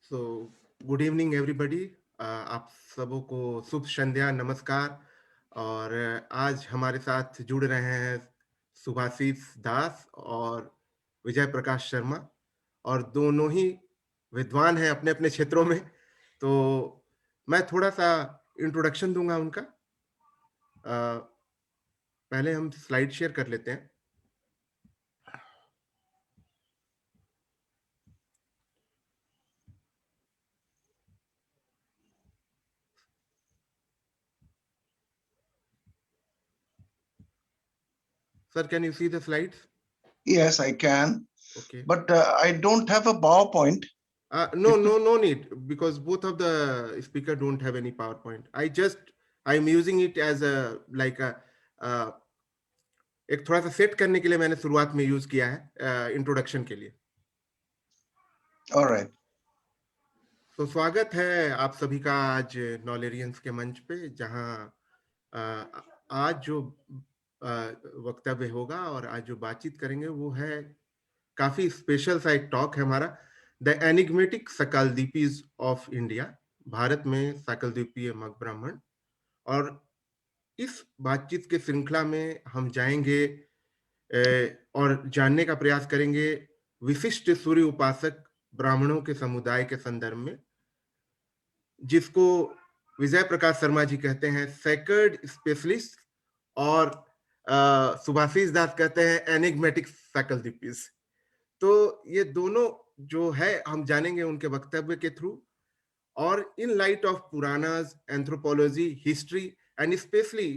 So good evening everybody. आप सबों को शुभ संध्या, नमस्कार। और आज हमारे साथ जुड़ रहे हैं सुभाषिस दास और विजय प्रकाश शर्मा, और दोनों ही विद्वान हैं अपने अपने क्षेत्रों में। तो मैं थोड़ा सा इंट्रोडक्शन दूंगा उनका। पहले हम स्लाइड शेयर कर लेते हैं। Sir, can you see the slides? Yes, I can, okay. but I don't have a PowerPoint. No, no, no need, because both of the speaker don't have any PowerPoint. I'm using it as a like a uh, एक थोड़ा सा set करने के लिए मैंने शुरुआत में use किया है इंट्रोडक्शन के लिए। All right. तो स्वागत है आप सभी का आज नॉलेरियंस के मंच पे, जहां आज जो वक्तव्य होगा और आज जो बातचीत करेंगे वो है काफी स्पेशल सा एक टॉक है हमारा, the enigmatic Sakaldwipis of India, Bharat में सकलद्वीपीय मग ब्राह्मण। और इस बातचीत के श्रृंखला में हम जाएंगे और जानने का प्रयास करेंगे विशिष्ट सूर्य उपासक ब्राह्मणों के समुदाय के संदर्भ में, जिसको विजय प्रकाश शर्मा जी कहते हैं सेक्रेड स्पेशलिस्ट, और सुभाषिस दास कहते हैं एनिग्मेटिक सकलद्वीपीज। तो ये दोनों जो है हम जानेंगे उनके वक्तव्य के थ्रू, और in light of Puranas, anthropology, history, and specially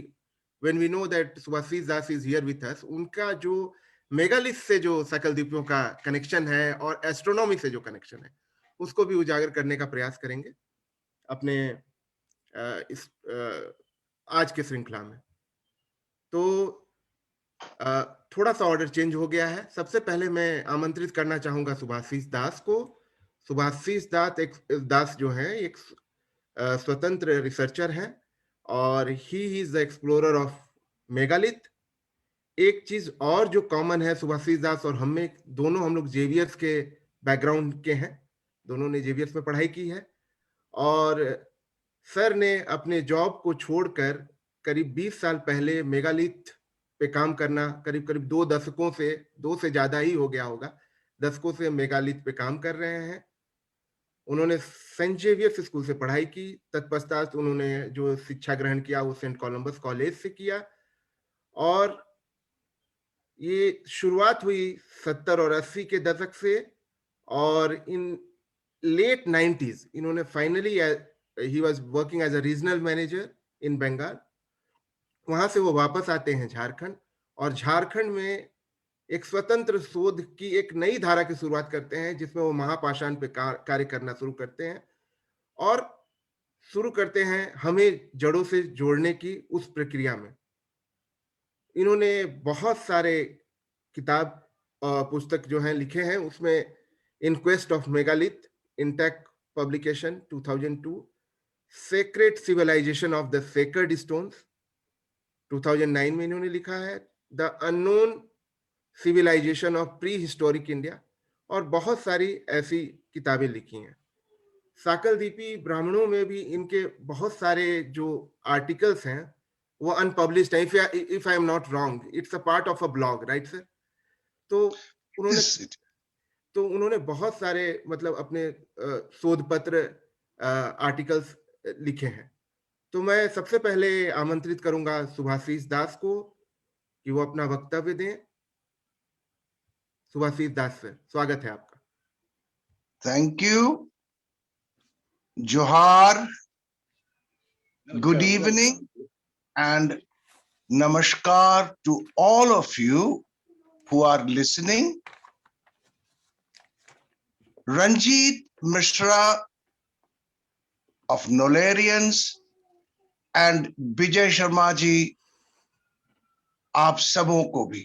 when we know that Subhasis Das is here with us, उनका जो मेगालिथ से जो सकलद्वीपों का कनेक्शन है और एस्ट्रोनॉमी से जो कनेक्शन है, उसको भी उजागर करने का प्रयास करेंगे अपने इस आज के श्रृंखला में। तो थोड़ा सा ऑर्डर चेंज हो गया है। सबसे पहले मैं आमंत्रित करना चाहूंगा सुभाषिस दास को। सुभाषिस दास जो है एक स्वतंत्र रिसर्चर हैं, और he is the explorer of megalith. एक चीज और जो कॉमन है सुभाषिस दास और हमें, दोनों हम लोग जेवियर्स के बैकग्राउंड के हैं, दोनों ने जेवियर्स में पढ़ाई की है। और सर ने अपने जॉब को छोड़कर करीब 20 साल पहले मेगालिथ पे काम करना, करीब करीब 2 दशकों से, 2 से ज्यादा ही हो गया होगा, दशकों से मेगालिथ पे काम कर रहे हैं। उन्होंने सेंट जेवियर्स स्कूल से पढ़ाई की, तत्पश्चात उन्होंने जो शिक्षा ग्रहण किया वो सेंट कोलंबस कॉलेज से किया। और ये शुरुआत हुई 70 और 80 के दशक से, और इन लेट 90s इन्होंने finally, he was working as a regional manager in Bengal. वहां से वो वापस आते हैं झारखंड, और झारखंड में एक स्वतंत्र शोध की एक नई धारा की शुरुआत करते हैं, जिसमें वो महापाषाण पे कार्य करना शुरू करते हैं, और शुरू करते हैं हमें जड़ों से जोड़ने की उस प्रक्रिया में। इन्होंने बहुत सारे किताब पुस्तक जो हैं लिखे हैं, उसमें in quest of megalith, INTACH publication 2002, secret civilisation of the sacred stones 2009 में इन्होंने लिखा है, the unknown civilisation of prehistoric India, और बहुत सारी ऐसी किताबें लिखी हैं। साकलद्वीपी ब्राह्मणों में भी इनके बहुत सारे जो आर्टिकल्स हैं वो अनपब्लिश्ड हैं। If I am not wrong, it's a part of a blog, right sir? तो उन्होंने Is it? तो उन्होंने बहुत सारे, मतलब अपने शोध पत्र, आर्टिकल्स लिखे हैं। तो मैं सबसे पहले आमंत्रित करूंगा सुभाषिस दास को कि वो अपना वक्तव्य दें। सुभाषिस दास सर, स्वागत है आपका। Thank you. Johar. Good evening and namaskar to all of you who are listening. Ranjit Mishra of Nolarians and Vijay Sharma ji, आप सबों को भी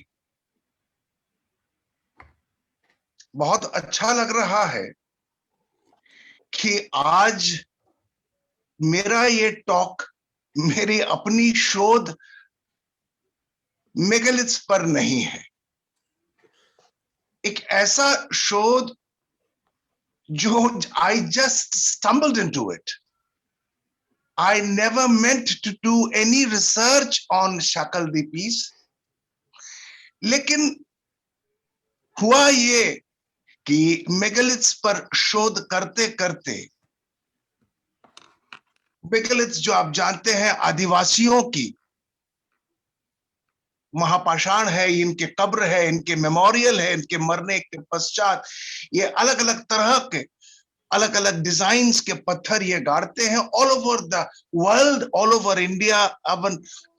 बहुत अच्छा लग रहा है कि आज मेरा ये टॉक मेरी अपनी शोध मेगालिथ्स पर नहीं है। एक ऐसा शोध जो I just stumbled into it. I never meant to do any research on Shakaldipi's, लेकिन हुआ ये कि मेगालिथ्स पर शोध करते करते, मेगालिथ्स जो आप जानते हैं आदिवासियों की महापाषाण है, इनके कब्र है, इनके मेमोरियल है, इनके मरने के पश्चात ये अलग अलग तरह के अलग अलग डिजाइन्स के पत्थर ये गाड़ते हैं all over the world, all over India,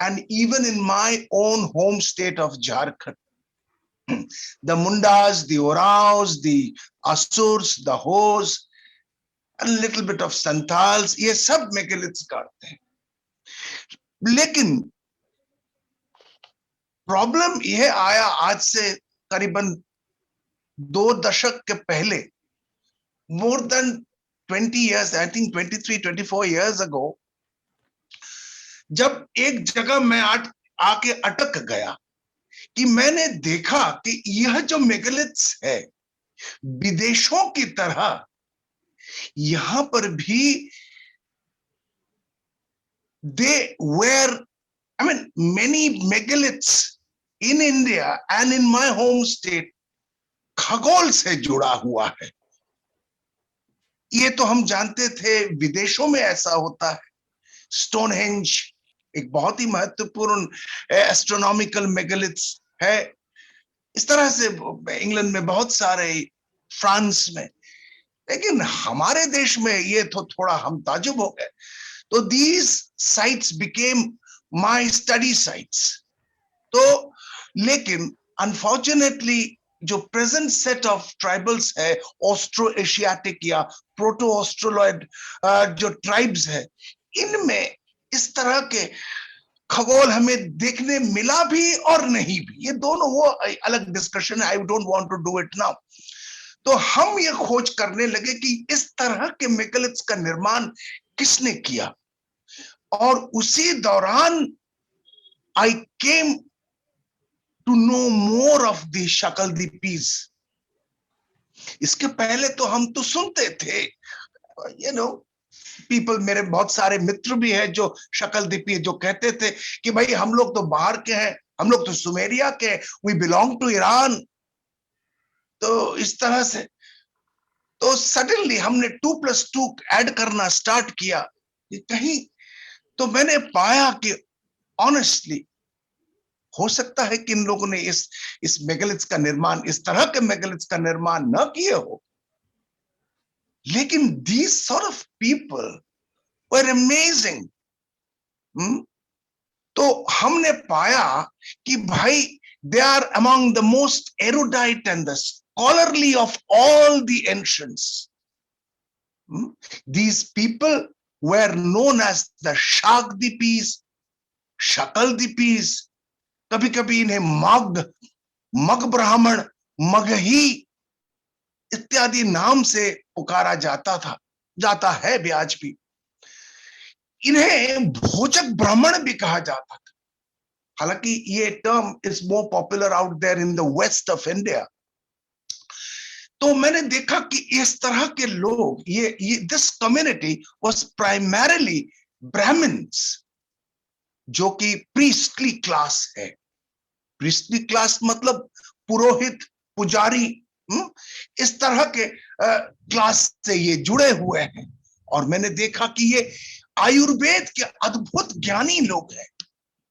and even in my own home state of Jharkhand. The Mundas, the Oraos, the Asurs, the Hos, a little bit of Santals, ये सब मेगालिथ्स गाड़ते हैं. लेकिन प्रॉब्लम यह आया आज से करीबन 2 दशक के पहले, more than 20 years, I think 23, 24 years ago, जब एक जगह मैं आके अटक गया कि मैंने देखा कि यह जो मेगालिथ्स है विदेशों की तरह यहां पर भी they were, I mean, many megaliths in India and in my home state खगोल से जुड़ा हुआ है. ये तो हम जानते थे विदेशों में ऐसा होता है. स्टोनहेंज एक बहुत ही महत्वपूर्ण एस्ट्रोनॉमिकल मेगालिथ्स है. इस तरह से इंग्लैंड में बहुत सारे, फ्रांस में, लेकिन हमारे देश में ये तो थोड़ा हम ताजुब हो गए. तो these sites became my study sites. तो लेकिन अनफॉर्चुनेटली जो प्रेजेंट सेट ऑफ ट्राइबल्स है, ऑस्ट्रो एशियाटिक या प्रोटो ऑस्ट्रोलॉइड जो ट्राइब्स है, इनमें इस तरह के खगोल हमें देखने मिला भी और नहीं भी. ये दोनों वो अलग डिस्कशन है, I don't want to do it now. तो हम ये खोज करने लगे कि इस तरह के मेगालिथ्स का निर्माण किसने किया, और उसी दौरान आई केम to know more of the Shakaldipi's. इसके पहले तो हम तो सुनते थे, people, मेरे बहुत सारे मित्र भी हैं जो शकलदीपी, जो कहते थे कि भाई हम लोग तो बाहर के हैं, हम लोग तो सुमेरिया के, we belong to ईरान. तो इस तरह से तो सडनली हमने 2+2 ऐड करना स्टार्ट किया कहीं. तो मैंने पाया कि ऑनेस्टली हो सकता है कि इन लोगों ने इस मेगालिथ्स का निर्माण, इस तरह के मेगालिथ्स का निर्माण न किए हो, लेकिन these sort of people were amazing. तो हमने पाया कि भाई they are among the most erudite and the scholarly of all the ancients. These people were known as the Shakdipis, Shakaldipis. कभी कभी इन्हें मग ब्राह्मण, मगही इत्यादि नाम से पुकारा जाता है भी आज भी. इन्हें भोजक ब्राह्मण भी कहा जाता था. हालांकि ये term is more popular out there in the west of India. तो मैंने देखा कि इस तरह के लोग, ये this community was primarily Brahmins, जो कि प्रीस्टली क्लास है. प्रीस्टली क्लास मतलब पुरोहित, पुजारी, इस तरह के क्लास से ये जुड़े हुए हैं. और मैंने देखा कि ये आयुर्वेद के अद्भुत ज्ञानी लोग हैं.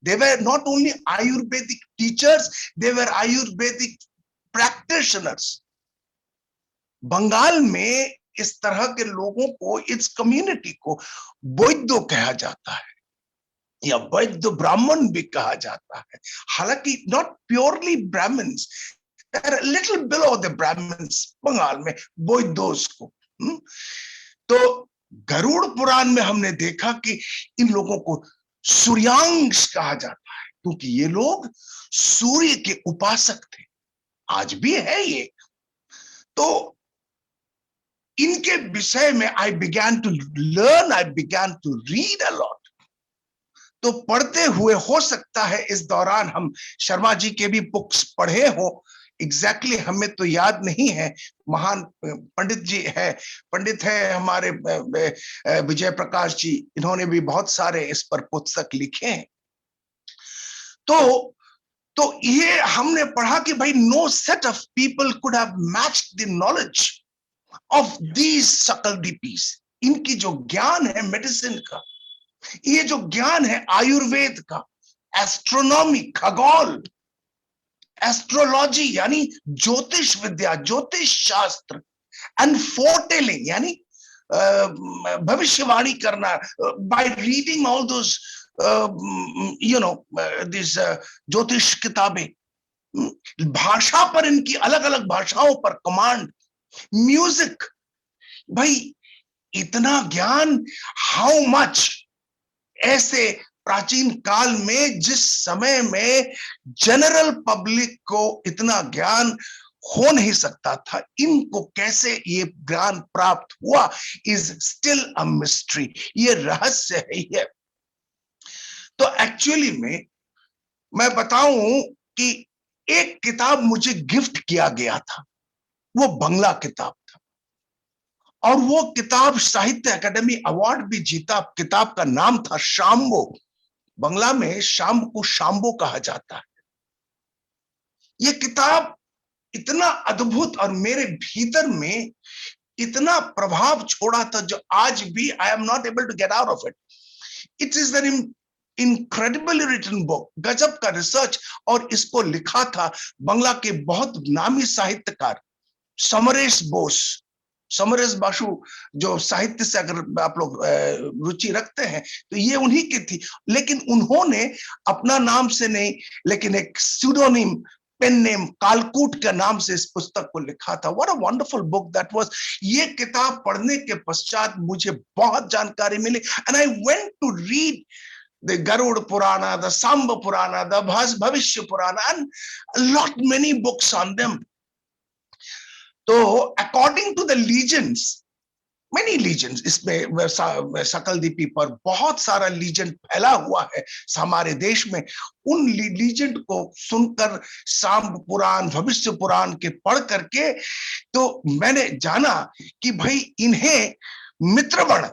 They were not only Ayurvedic teachers, they were Ayurvedic practitioners. Bengal में इस तरह के लोगों को, इस कम्युनिटी को वैद्य कहा जाता है या वैद्य ब्राह्मण भी कहा जाता है. हालांकि not purely Brahmins, little below the Brahmins Bengal में वैद्योस को. तो गरुड़ पुराण में हमने देखा कि इन लोगों को सूर्यांश कहा जाता है, क्योंकि ये लोग सूर्य के उपासक थे. आज भी है ये. तो इनके विषय में I began to learn, I began to read a lot. तो पढ़ते हुए हो सकता है इस दौरान हम शर्मा जी के भी बुक्स पढ़े हो, एग्जैक्टली हमें तो याद नहीं है। महान पंडित जी है, पंडित है हमारे विजय प्रकाश जी, इन्होंने भी बहुत सारे इस पर पुस्तक लिखे हैं। तो ये हमने पढ़ा कि भाई no set of people could have matched the knowledge of these Sakaldwipis. इनकी जो ज्ञान है मेडिसिन का, ये जो ज्ञान है आयुर्वेद का, एस्ट्रोनॉमी, खगोल, एस्ट्रोलॉजी यानी ज्योतिष विद्या, ज्योतिष शास्त्र, एंड फोरटेलिंग यानी भविष्यवाणी करना, by reading all those this ज्योतिष किताबें, भाषा पर इनकी अलग अलग भाषाओं पर कमांड, म्यूजिक, भाई इतना ज्ञान, हाउ मच। ऐसे प्राचीन काल में जिस समय में जनरल पब्लिक को इतना ज्ञान हो नहीं सकता था, इनको कैसे ये ज्ञान प्राप्त हुआ इज स्टिल अ मिस्ट्री, ये रहस्य है ये। तो एक्चुअली में मैं बताऊं कि एक किताब मुझे गिफ्ट किया गया था, वो बंगला किताब था, और वो किताब साहित्य अकादमी अवार्ड भी जीता। किताब का नाम था शाम्बो। बंगला में शाम को शाम्बो कहा जाता है। ये किताब इतना अद्भुत और मेरे भीतर में इतना प्रभाव छोड़ा था जो आज भी I am not able to get out of it. It is an incredibly written book, गजब का रिसर्च। और इसको लिखा था बंगला के बहुत नामी साहित्यकार समरेश बोस, समरेश बासु, जो साहित्य से अगर आप लोग रुचि रखते हैं तो ये उन्हीं की थी। लेकिन उन्होंने अपना नाम से नहीं, लेकिन एक स्यूडोनिम, पेन नेम, कालकूट के नाम से इस पुस्तक को लिखा था। What a wonderful book that was. ये किताब पढ़ने के पश्चात मुझे बहुत जानकारी मिली, and I went to read the Garud Purana, the Samba Purana, the Bhavishya Purana, and a lot many books on them. तो according to the legends, many legends, इसमें सकलदीपी पर बहुत सारा लीजेंड फैला हुआ है हमारे देश में। उन लीजेंड को सुनकर, सांब पुराण, भविष्य पुराण के पढ़ करके, तो मैंने जाना कि भाई इन्हें मित्रवण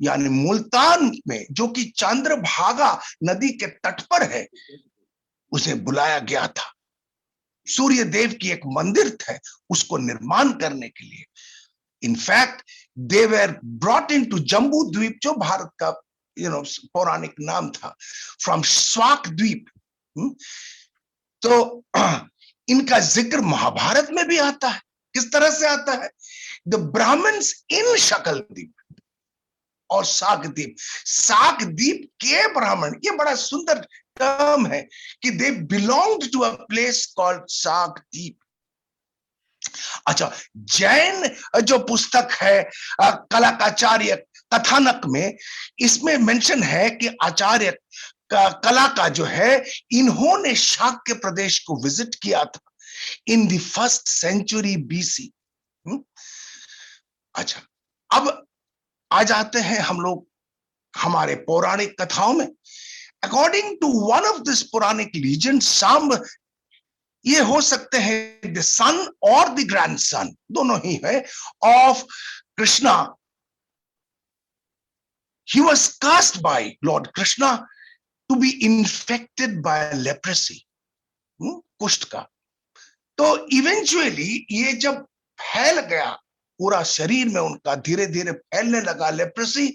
यानी मुल्तान में, जो कि चंद्रभागा नदी के तट पर है, उसे बुलाया गया था। सूर्य देव की एक मंदिर था, उसको निर्माण करने के लिए। In fact they were brought into Jambu Dvipa, जो भारत का पौराणिक नाम था, फ्रॉम स्वाक द्वीप। तो इनका जिक्र महाभारत में भी आता है। किस तरह से आता है? द ब्राह्मण्स इन शकलद्वीप और साकद्वीप, साकद्वीप के ब्राह्मण, ये बड़ा सुंदर टर्म है कि they belonged to a place called Shakdwip. अच्छा, जैन जो पुस्तक है कलाकाचार्य कथानक में, इसमें मेंशन है कि आचार्य कला का जो है, इन्होंने शाक्य प्रदेश को विजिट किया था in the 1st century BC। अच्छा, अब आ जाते हैं हम लोग हमारे पौराणिक कथाओं में। According to one of this पौराणिक लीजेंड, सांब ये हो सकते हैं द सन और द ग्रैंडसन, दोनों ही है, of Krishna. He was cast by lord Krishna to be infected by leprosy, कुष्ठ का। तो इवेंचुअली ये जब फैल गया पूरा शरीर में उनका, धीरे धीरे फैलने लगा लेप्रेसी,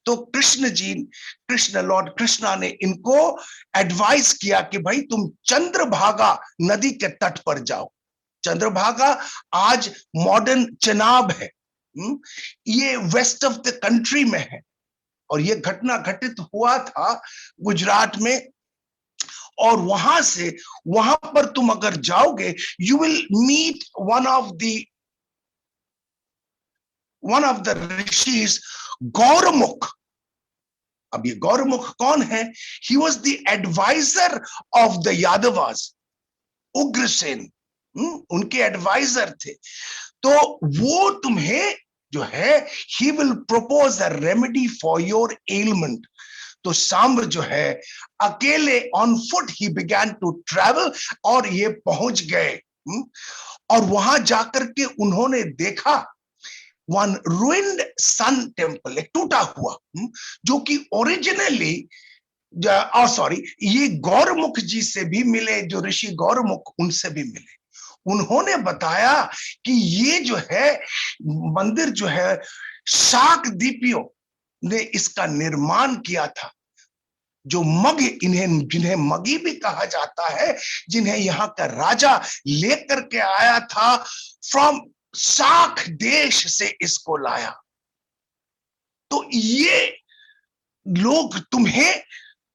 तो कृष्ण लॉर्ड कृष्णा ने इनको एडवाइस किया कि भाई तुम चंद्रभागा नदी के तट पर जाओ। चंद्रभागा आज मॉडर्न चेनाब है, ये वेस्ट ऑफ द कंट्री में है, और ये घटना घटित हुआ था गुजरात में। और वहां पर तुम अगर जाओगे, you will meet one of the rishis, Gaurmukh. अब ये गौरमुख कौन है? He was the advisor of the Yadavas, Ugrasen उनके एडवाइजर थे। तो वो तुम्हें जो है, he will propose a remedy for your ailment। तो सांब जो है अकेले on foot he began to travel, और ये पहुंच गए और वहां जाकर के उन्होंने देखा वन ruined सन टेम्पल, एक टूटा हुआ, जो कि ओरिजिनली, सॉरी, ये गौरमुख जी से भी मिले, जो ऋषि गौरमुख, उनसे भी मिले। उन्होंने बताया कि ये जो है मंदिर जो है, शाकदीपियों ने इसका निर्माण किया था। जो मग, जिन्हें मगी भी कहा जाता है, जिन्हें यहाँ का राजा लेकर के आया था, फ्रॉम शाक देश से इसको लाया। तो ये लोग तुम्हें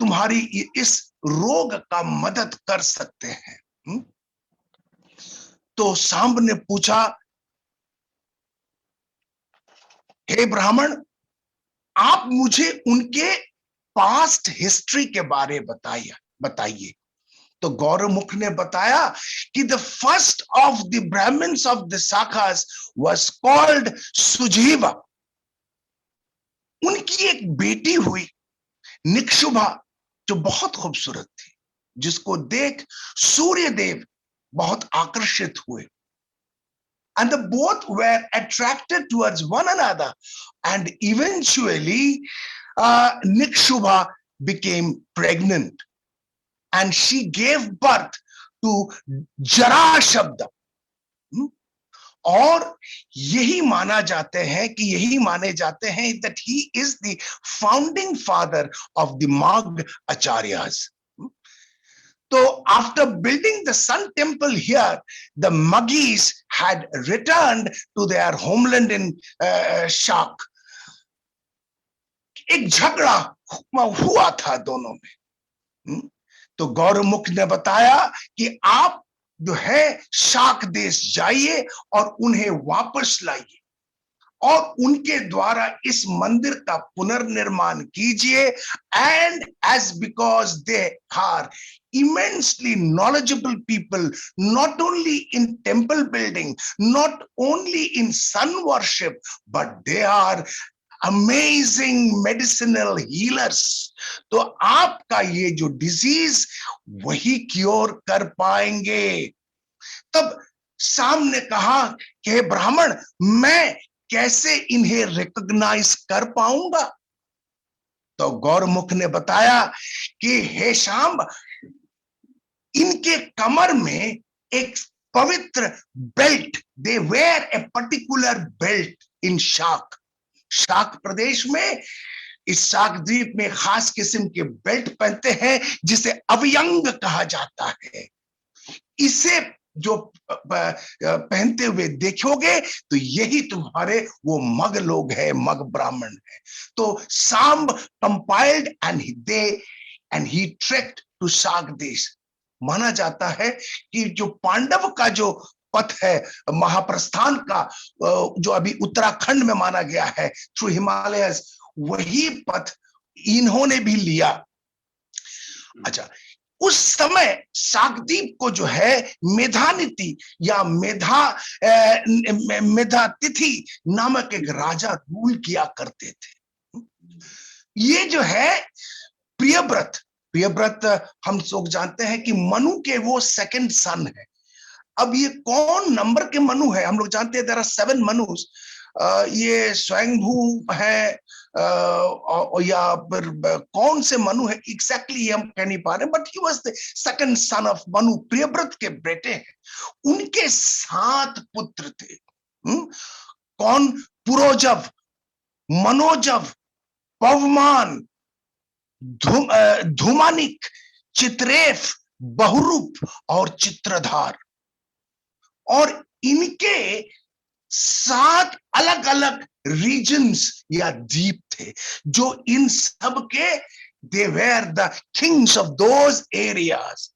तुम्हारी इस रोग का मदद कर सकते हैं। तो सांब ने पूछा, हे ब्राह्मण, आप मुझे उनके पास्ट हिस्ट्री के बारे बताइए। तो गौरमुख ने बताया कि the first of the Brahmins of the shakhas was called Sujiva. उनकी एक बेटी हुई निक्षुभा, जो बहुत खूबसूरत थी, जिसको देख सूर्यदेव बहुत आकर्षित हुए। And the both were attracted towards one another, and eventually Nikshubha became pregnant, and she gave birth to Jarashabda. और यही माने जाते हैं that he is the founding father of the Magh Acharyas. So after building the sun temple here, the Maghis had returned to their homeland in Shak. एक झगड़ा हुआ था दोनों में। तो गौरमुख ने बताया कि आप जो है शाक देश जाइए और उन्हें वापस लाइए, और उनके द्वारा इस मंदिर का पुनर्निर्माण कीजिए। And as because they are immensely knowledgeable people, not only in temple building, not only in sun worship, but they are amazing medicinal healers. तो आपका ये जो डिजीज वही क्योर कर पाएंगे। तब साम ने कहा कि ब्राह्मण, मैं कैसे इन्हें रिकॉग्नाइज कर पाऊंगा? तो गौरमुख ने बताया कि हे शाम, इनके कमर में एक पवित्र belt, they were a particular belt in Shak. Shak प्रदेश में, इस शाक द्वीप में खास किस्म के बेल्ट पहनते हैं, जिसे अवयंग कहा जाता है। इसे जो पहनते हुए देखोगे तो यही तुम्हारे वो मग लोग हैं, मग ब्राह्मण है। तो Samba compiled and he trekked to Shak देश। माना जाता है कि जो पांडव का जो पथ है महाप्रस्थान का, जो अभी उत्तराखंड में माना गया है थ्रू हिमालयस, वही पथ इन्होंने भी लिया। अच्छा, उस समय शाकदीप को जो है मेधानिति या मेधातिथि नामक एक राजा रूल किया करते थे। ये जो है प्रियव्रत हम लोग जानते हैं कि मनु के वो सेकंड सन है। अब ये कौन नंबर के मनु है? हम लोग जानते हैं देयर आर 7 मनुस। ये स्वयंभू है या फिर कौन से मनु है एग्जैक्टली हम कह नहीं पा रहे, but he was the second son of Manu, Priyavrat के बेटे हैं। उनके 7 पुत्र थे। कौन? पुरोजव, मनोजव, पवमान, धूमानिक, चित्रेफ, बहुरूप और चित्रधार। और इनके 7 अलग अलग रीजन्स या द्वीप थे, जो इन सब के they were the Kings of those areas.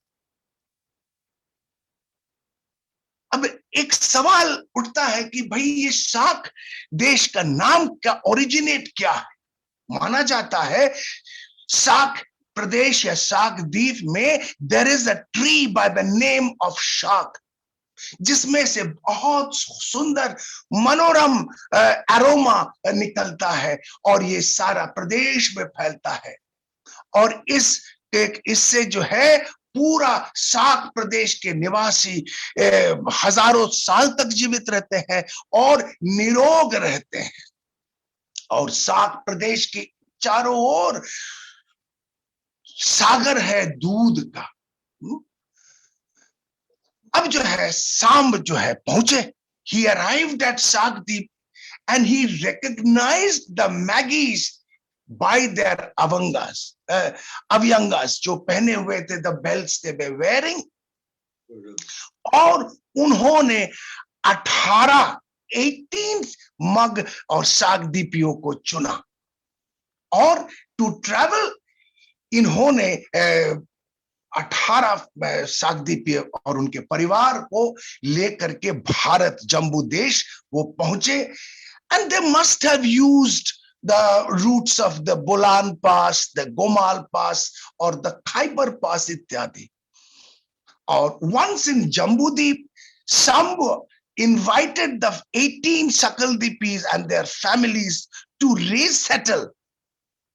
अब एक सवाल उठता है कि भाई ये शाक देश का नाम का ओरिजिनेट क्या है? माना जाता है शाक प्रदेश या शाक द्वीप में there is a tree by the name of Shak, जिसमें से बहुत सुंदर मनोरम एरोमा निकलता है और ये सारा प्रदेश में फैलता है। और इससे जो है पूरा साक प्रदेश के निवासी हजारों साल तक जीवित रहते हैं और निरोग रहते हैं। और साक प्रदेश के चारों ओर सागर है दूध का। अब जो है सांब जो है पहुंचे, he arrived at Sakdeep and he recognized the Maggies by their avyangas जो पहने हुए थे, the belts they were wearing। और उन्होंने 18 मग और सागदीपियों को चुना और टू ट्रैवल इन्होंने 18 सागदीपीय और उनके परिवार को लेकर के भारत जम्बू देश वो पहुंचे। And they must have used the routes of the Bolan Pass, the Gomal Pass, or the Khyber Pass ityadi. Or once in Jambudip, Sambhu invited the 18 Sakaldipis and their families to resettle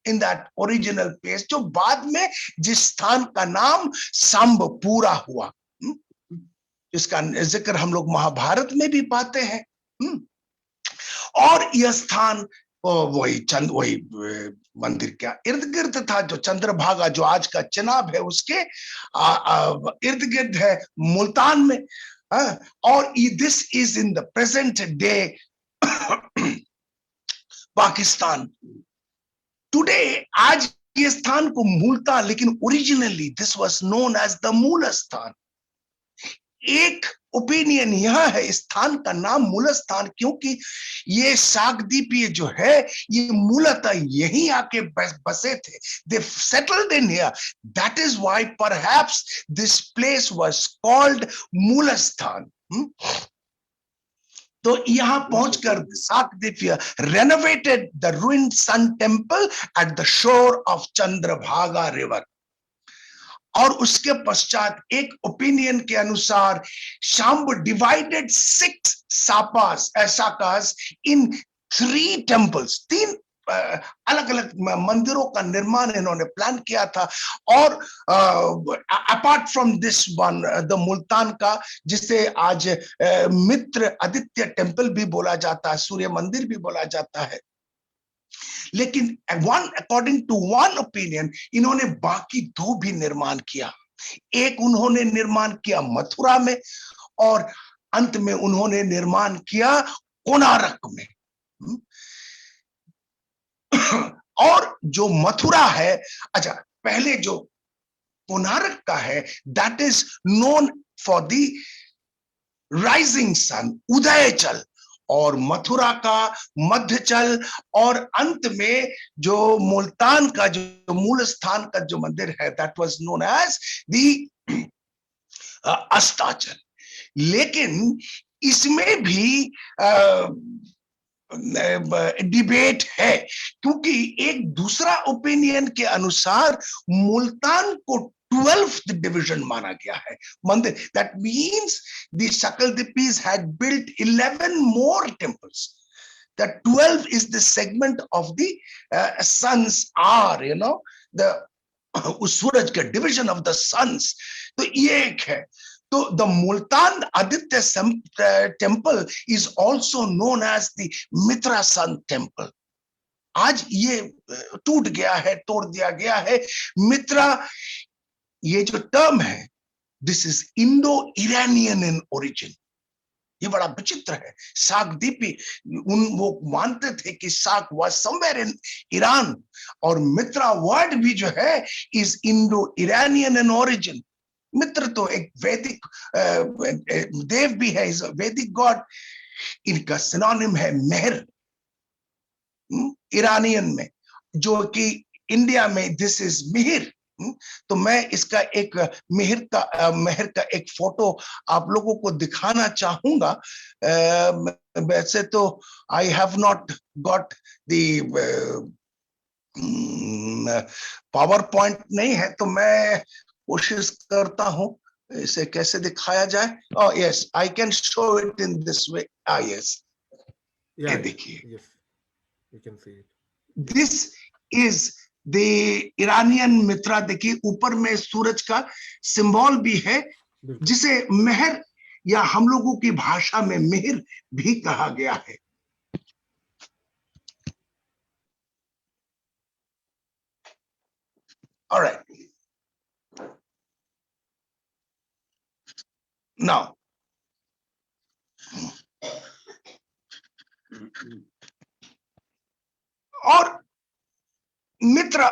in that original place, जो बाद में जिस स्थान का नाम सांबपुरा हुआ, जिसका जिक्र हम लोग महाभारत में भी पाते हैं। और यह स्थान वही मंदिर क्या इर्द गिर्द था, जो चंद्रभागा जो आज का चिनाब है उसके इर्द गिर्द है मुल्तान में। और this is in the present day Pakistan. Today आज ये स्थान को मूलता, लेकिन originally this was known as the Mool Sthan. एक ओपिनियन यह है इस स्थान का नाम मूल स्थान, क्योंकि ये सागदीपीय जो है ये मूलतः यहीं आके बसे थे। They settled in here. That is why perhaps this place was called मूलस्थान। तो यहां पहुंचकर सागदीपीय renovated the ruined sun temple at the shore of Chandrabhaga river। और उसके पश्चात एक ओपिनियन के अनुसार शाम्ब डिवाइडेड 6 साकास इन 3 टेम्पल्स, 3 अलग अलग मंदिरों का निर्माण इन्होंने प्लान किया था। और apart from this one the Multan का, जिसे आज मित्र आदित्य टेम्पल भी बोला जाता है, सूर्य मंदिर भी बोला जाता है। लेकिन अकॉर्डिंग टू वन ओपिनियन इन्होंने बाकी 2 भी निर्माण किया। एक उन्होंने निर्माण किया मथुरा में और अंत में उन्होंने निर्माण किया कोणार्क में। और जो मथुरा है, अच्छा पहले जो कोणार्क का है, that is known for the rising sun, Udayachal. और मथुरा का मध्यचल, और अंत में जो मुल्तान का जो मूल स्थान का जो मंदिर है, that was known as the Astachal. लेकिन इसमें भी डिबेट है, क्योंकि एक दूसरा ओपिनियन के अनुसार मुल्तान को 12th division माना गया है मंदिर। That means the Sakaldipis had built 11 more temples. That 12 is the segment of the sun's hour, you know, the उस सूरज का division of the suns। तो ये एक है। तो the Multan Aditya temple is also known as the Mitra Sun temple। आज ये टूट गया है, तोड़ दिया गया है। मित्रा ये जो टर्म है, this is Indo Iranian in origin. ये बड़ा विचित्र है। सागदीपी वो मानते थे कि साग वाज समवेयर इन ईरान, और मित्रा वर्ड भी जो है is Indo Iranian in origin. Mitra तो एक वैदिक देव भी है, इज वैदिक गॉड। इनका सिनोनिम है मेहर इरानियन में, जो कि इंडिया में दिस इज मिहिर। तो मैं इसका एक मेहर का एक फोटो आप लोगों को दिखाना चाहूंगा। वैसे तो I have not got the power point नहीं है, तो मैं कोशिश करता हूं इसे कैसे दिखाया जाए। Oh yes, I can show it in this way. Yes, ये देखिए, yes, you can see it. This is the Iranian Mitra, देखिए ऊपर में सूरज का सिंबल भी है, बिल्कुल। जिसे मेहर या हम लोगों की भाषा में मेहर भी कहा गया है। ऑलराइट, नाउ और मित्र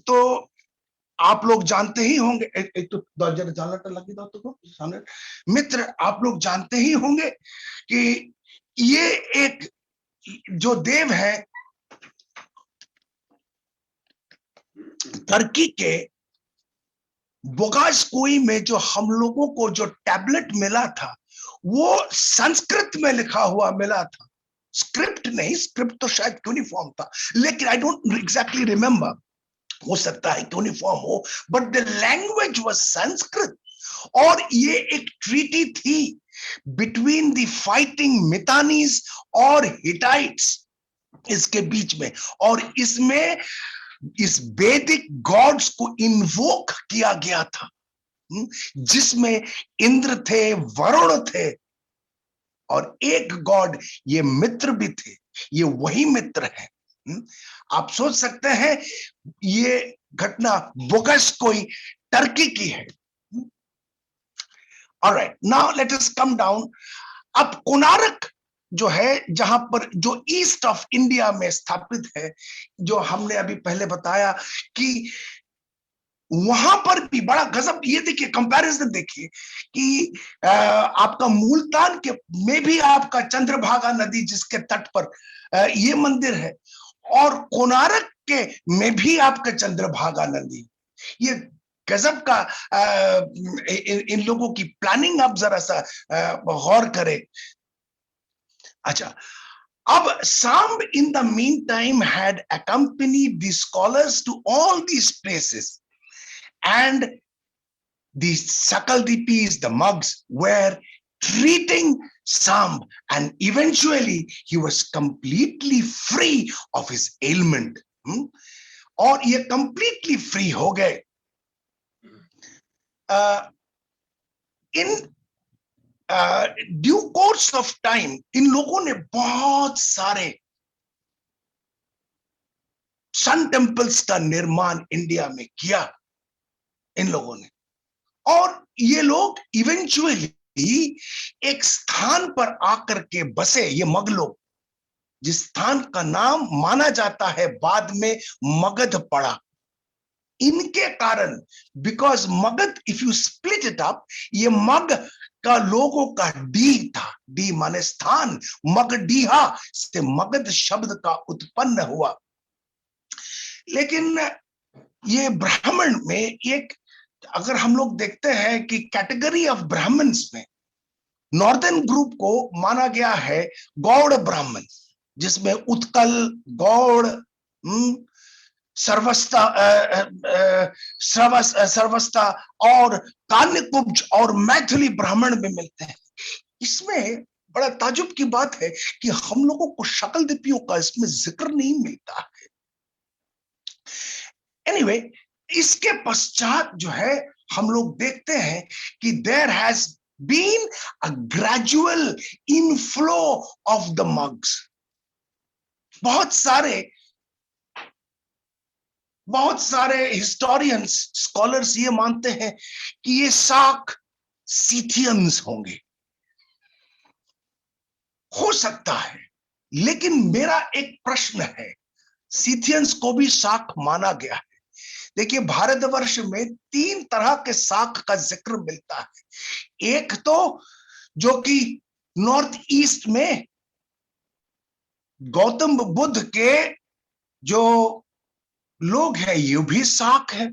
तो आप लोग जानते ही होंगे, एक तो जरा जानना लगी था तो सामने, मित्र आप लोग जानते ही होंगे कि ये एक जो देव है टर्की के बोगासकोई में, जो हम लोगों को जो टैबलेट मिला था वो संस्कृत में लिखा हुआ मिला था। स्क्रिप्ट नहीं, स्क्रिप्ट तो शायद यूनिफॉर्म था, लेकिन आई डोंट एग्जैक्टली रिमेंबर, हो सकता है यूनिफॉर्म हो, but the language was Sanskrit. और ये एक ट्रीटी थी बिटवीन द फाइटिंग मितानीज और हिटाइट्स इसके बीच में, और इसमें इस वैदिक गॉड्स को इन्वोक किया गया था, जिसमें इंद्र थे, वरुण थे, और एक गॉड ये मित्र भी थे। ये वही मित्र है। आप सोच सकते हैं ये घटना बोगासकोई टर्की की है। Alright, now let us come down. अब कोणार्क जो है, जहां पर जो ईस्ट ऑफ इंडिया में स्थापित है, जो हमने अभी पहले बताया कि वहां पर भी बड़ा गजब, ये देखिए कंपैरिजन देखिए कि आपका मुल्तान के में भी आपका चंद्रभागा नदी जिसके तट पर ये मंदिर है, और कोणार्क के में भी आपका चंद्रभागा नदी। ये गजब का इन लोगों की प्लानिंग आप जरा सा गौर करें। अच्छा, अब Samb in the meantime had accompanied the scholars to all these places, and the Sakaldipis, the mugs, were treating Samb, and eventually he was completely free of his ailment. और ये completely free हो गए। In due course of time in लोगों ने बहुत सारे सन temples का निर्माण इंडिया में किया इन लोगों ने, और ये लोग इवेंचुअली एक स्थान पर आकर के बसे, ये मग लोग, जिस स्थान का नाम माना जाता है बाद में मगध पड़ा। इनके कारण, because Magadh, if you split it up, ये मग का लोगों का डी था, डी माने स्थान, मगडीहा से मगध शब्द का उत्पन्न हुआ। लेकिन ये ब्राह्मण में एक, अगर हम लोग देखते हैं कि कैटेगरी ऑफ ब्राह्मण्स में नॉर्दर्न ग्रुप को माना गया है गौड़ ब्राह्मण, जिसमें उत्कल, गौड़, सर्वस्ता और कान्यकुब्ज और मैथिली ब्राह्मण में मिलते हैं। इसमें बड़ा ताजुब की बात है कि हम लोगों को शकलदीपियों का इसमें जिक्र नहीं मिलता है। एनीवे, इसके पश्चात जो है हम लोग देखते हैं कि there has been a gradual inflow of the Mags. बहुत सारे हिस्टोरियंस, स्कॉलर्स ये मानते हैं कि ये शाक सीथियंस होंगे, हो सकता है, लेकिन मेरा एक प्रश्न है, सीथियंस को भी शाक माना गया है। देखिए, भारतवर्ष में 3 तरह के शाक का जिक्र मिलता है। एक तो जो कि नॉर्थ ईस्ट में गौतम बुद्ध के जो लोग हैं, ये भी शाक है,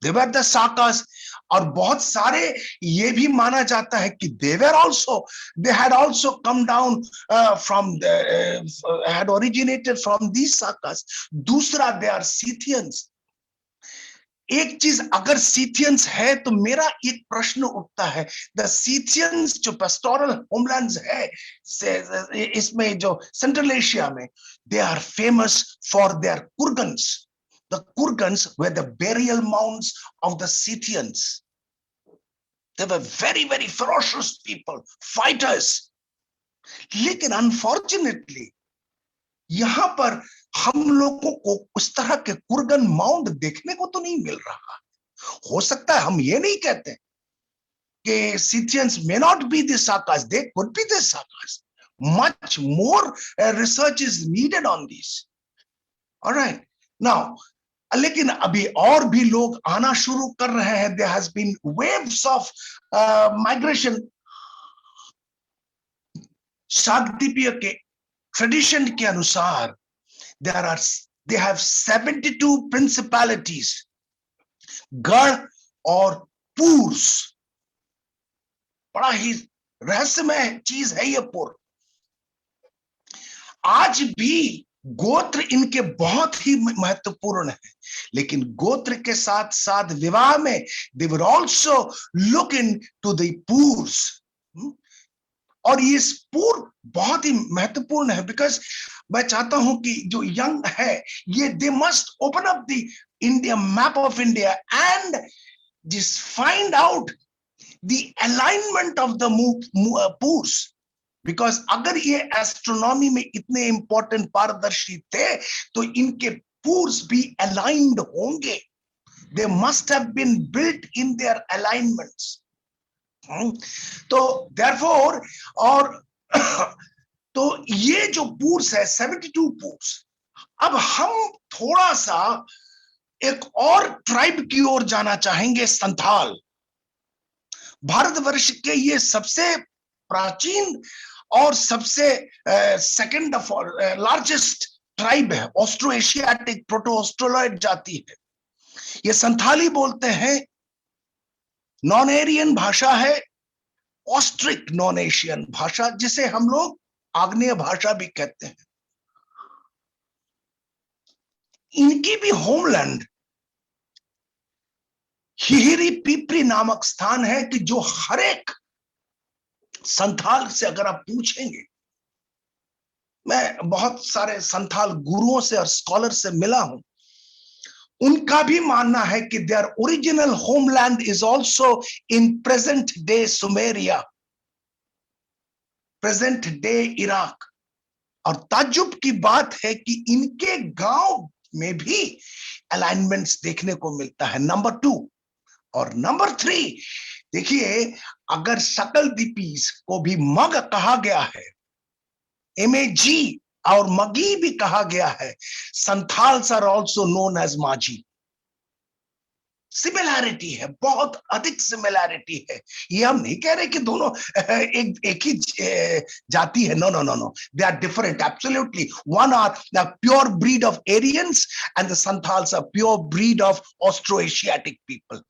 they were the Sakas। और बहुत सारे ये भी माना जाता है कि they had also come down from had originated from these Sakas। दूसरा, they are Scythians। एक चीज, अगर सीथियंस है तो मेरा एक प्रश्न उठता है, द सीथियंस जो पेस्टोरल होमलैंड्स है इसमें, जो सेंट्रल एशिया में, they are famous for their kurgans. The Kurgans were the burial mounds of the Scythians. They were very, very ferocious people, fighters. लेकिन अनफॉर्चुनेटली यहां पर हम लोगों को उस तरह के कुर्गन माउंड देखने को तो नहीं मिल रहा। हो सकता है हम ये नहीं कहते कि Scythians may not be the Sakas, they could be the Sakas. Much more research is needed on these. All right, now लेकिन अभी और भी लोग आना शुरू कर रहे हैं। There has been waves of migration. शाकदीपीय के ट्रेडिशन के अनुसार they have 72 principalities. गढ़ और पूर्स, बड़ा ही रहस्यमय चीज है ये पुर। आज भी गोत्र इनके बहुत ही महत्वपूर्ण है, लेकिन गोत्र के साथ साथ विवाह में they will also look into the पूर्स। और ये पूर्व बहुत ही महत्वपूर्ण है, बिकॉज मैं चाहता हूं कि जो यंग है ये they must open up the India map of India and just find out the alignment of the पूर्स। बिकॉज अगर ये एस्ट्रोनॉमी में इतने इंपॉर्टेंट पारदर्शी थे तो इनके पूर्स भी अलाइंड होंगे। They must have been built in their alignments. तो therefore और तो ये जो पूर्स है 72 पूर्स। अब हम थोड़ा सा एक और ट्राइब की ओर जाना चाहेंगे, संथाल। भारतवर्ष के ये सबसे प्राचीन और सबसे सेकंड लार्जेस्ट ट्राइब है, ऑस्ट्रो एशियाटिक प्रोटो ऑस्ट्रोलॉइड जाति है। ये संथाली बोलते हैं, नॉन एरियन भाषा है, ऑस्ट्रिक नॉन एशियन भाषा, जिसे हम लोग आग्नेय भाषा भी कहते हैं। इनकी भी होमलैंड हिहिरी पीपरी नामक स्थान है कि जो हर एक संथाल से अगर आप पूछेंगे, मैं बहुत सारे संथाल गुरुओं से और स्कॉलर से मिला हूं, उनका भी मानना है कि their original homeland is also in present day Sumeria, present day Iraq. और ताज्जुब की बात है कि इनके गांव में भी अलाइनमेंट्स देखने को मिलता है, नंबर 2। और नंबर 3 देखिए, अगर सकल द्वीपीस को भी मग कहा गया है, MAG और मगी भी कहा गया है, Santhals are also known as Majhi. Similarity है, बहुत अधिक सिमिलैरिटी है। ये हम नहीं कह रहे कि दोनों एक ही जाति है, no no no no, they are different absolutely. One are the pure breed of Aryans and the Santhals are pure breed of Austro Asiatic people.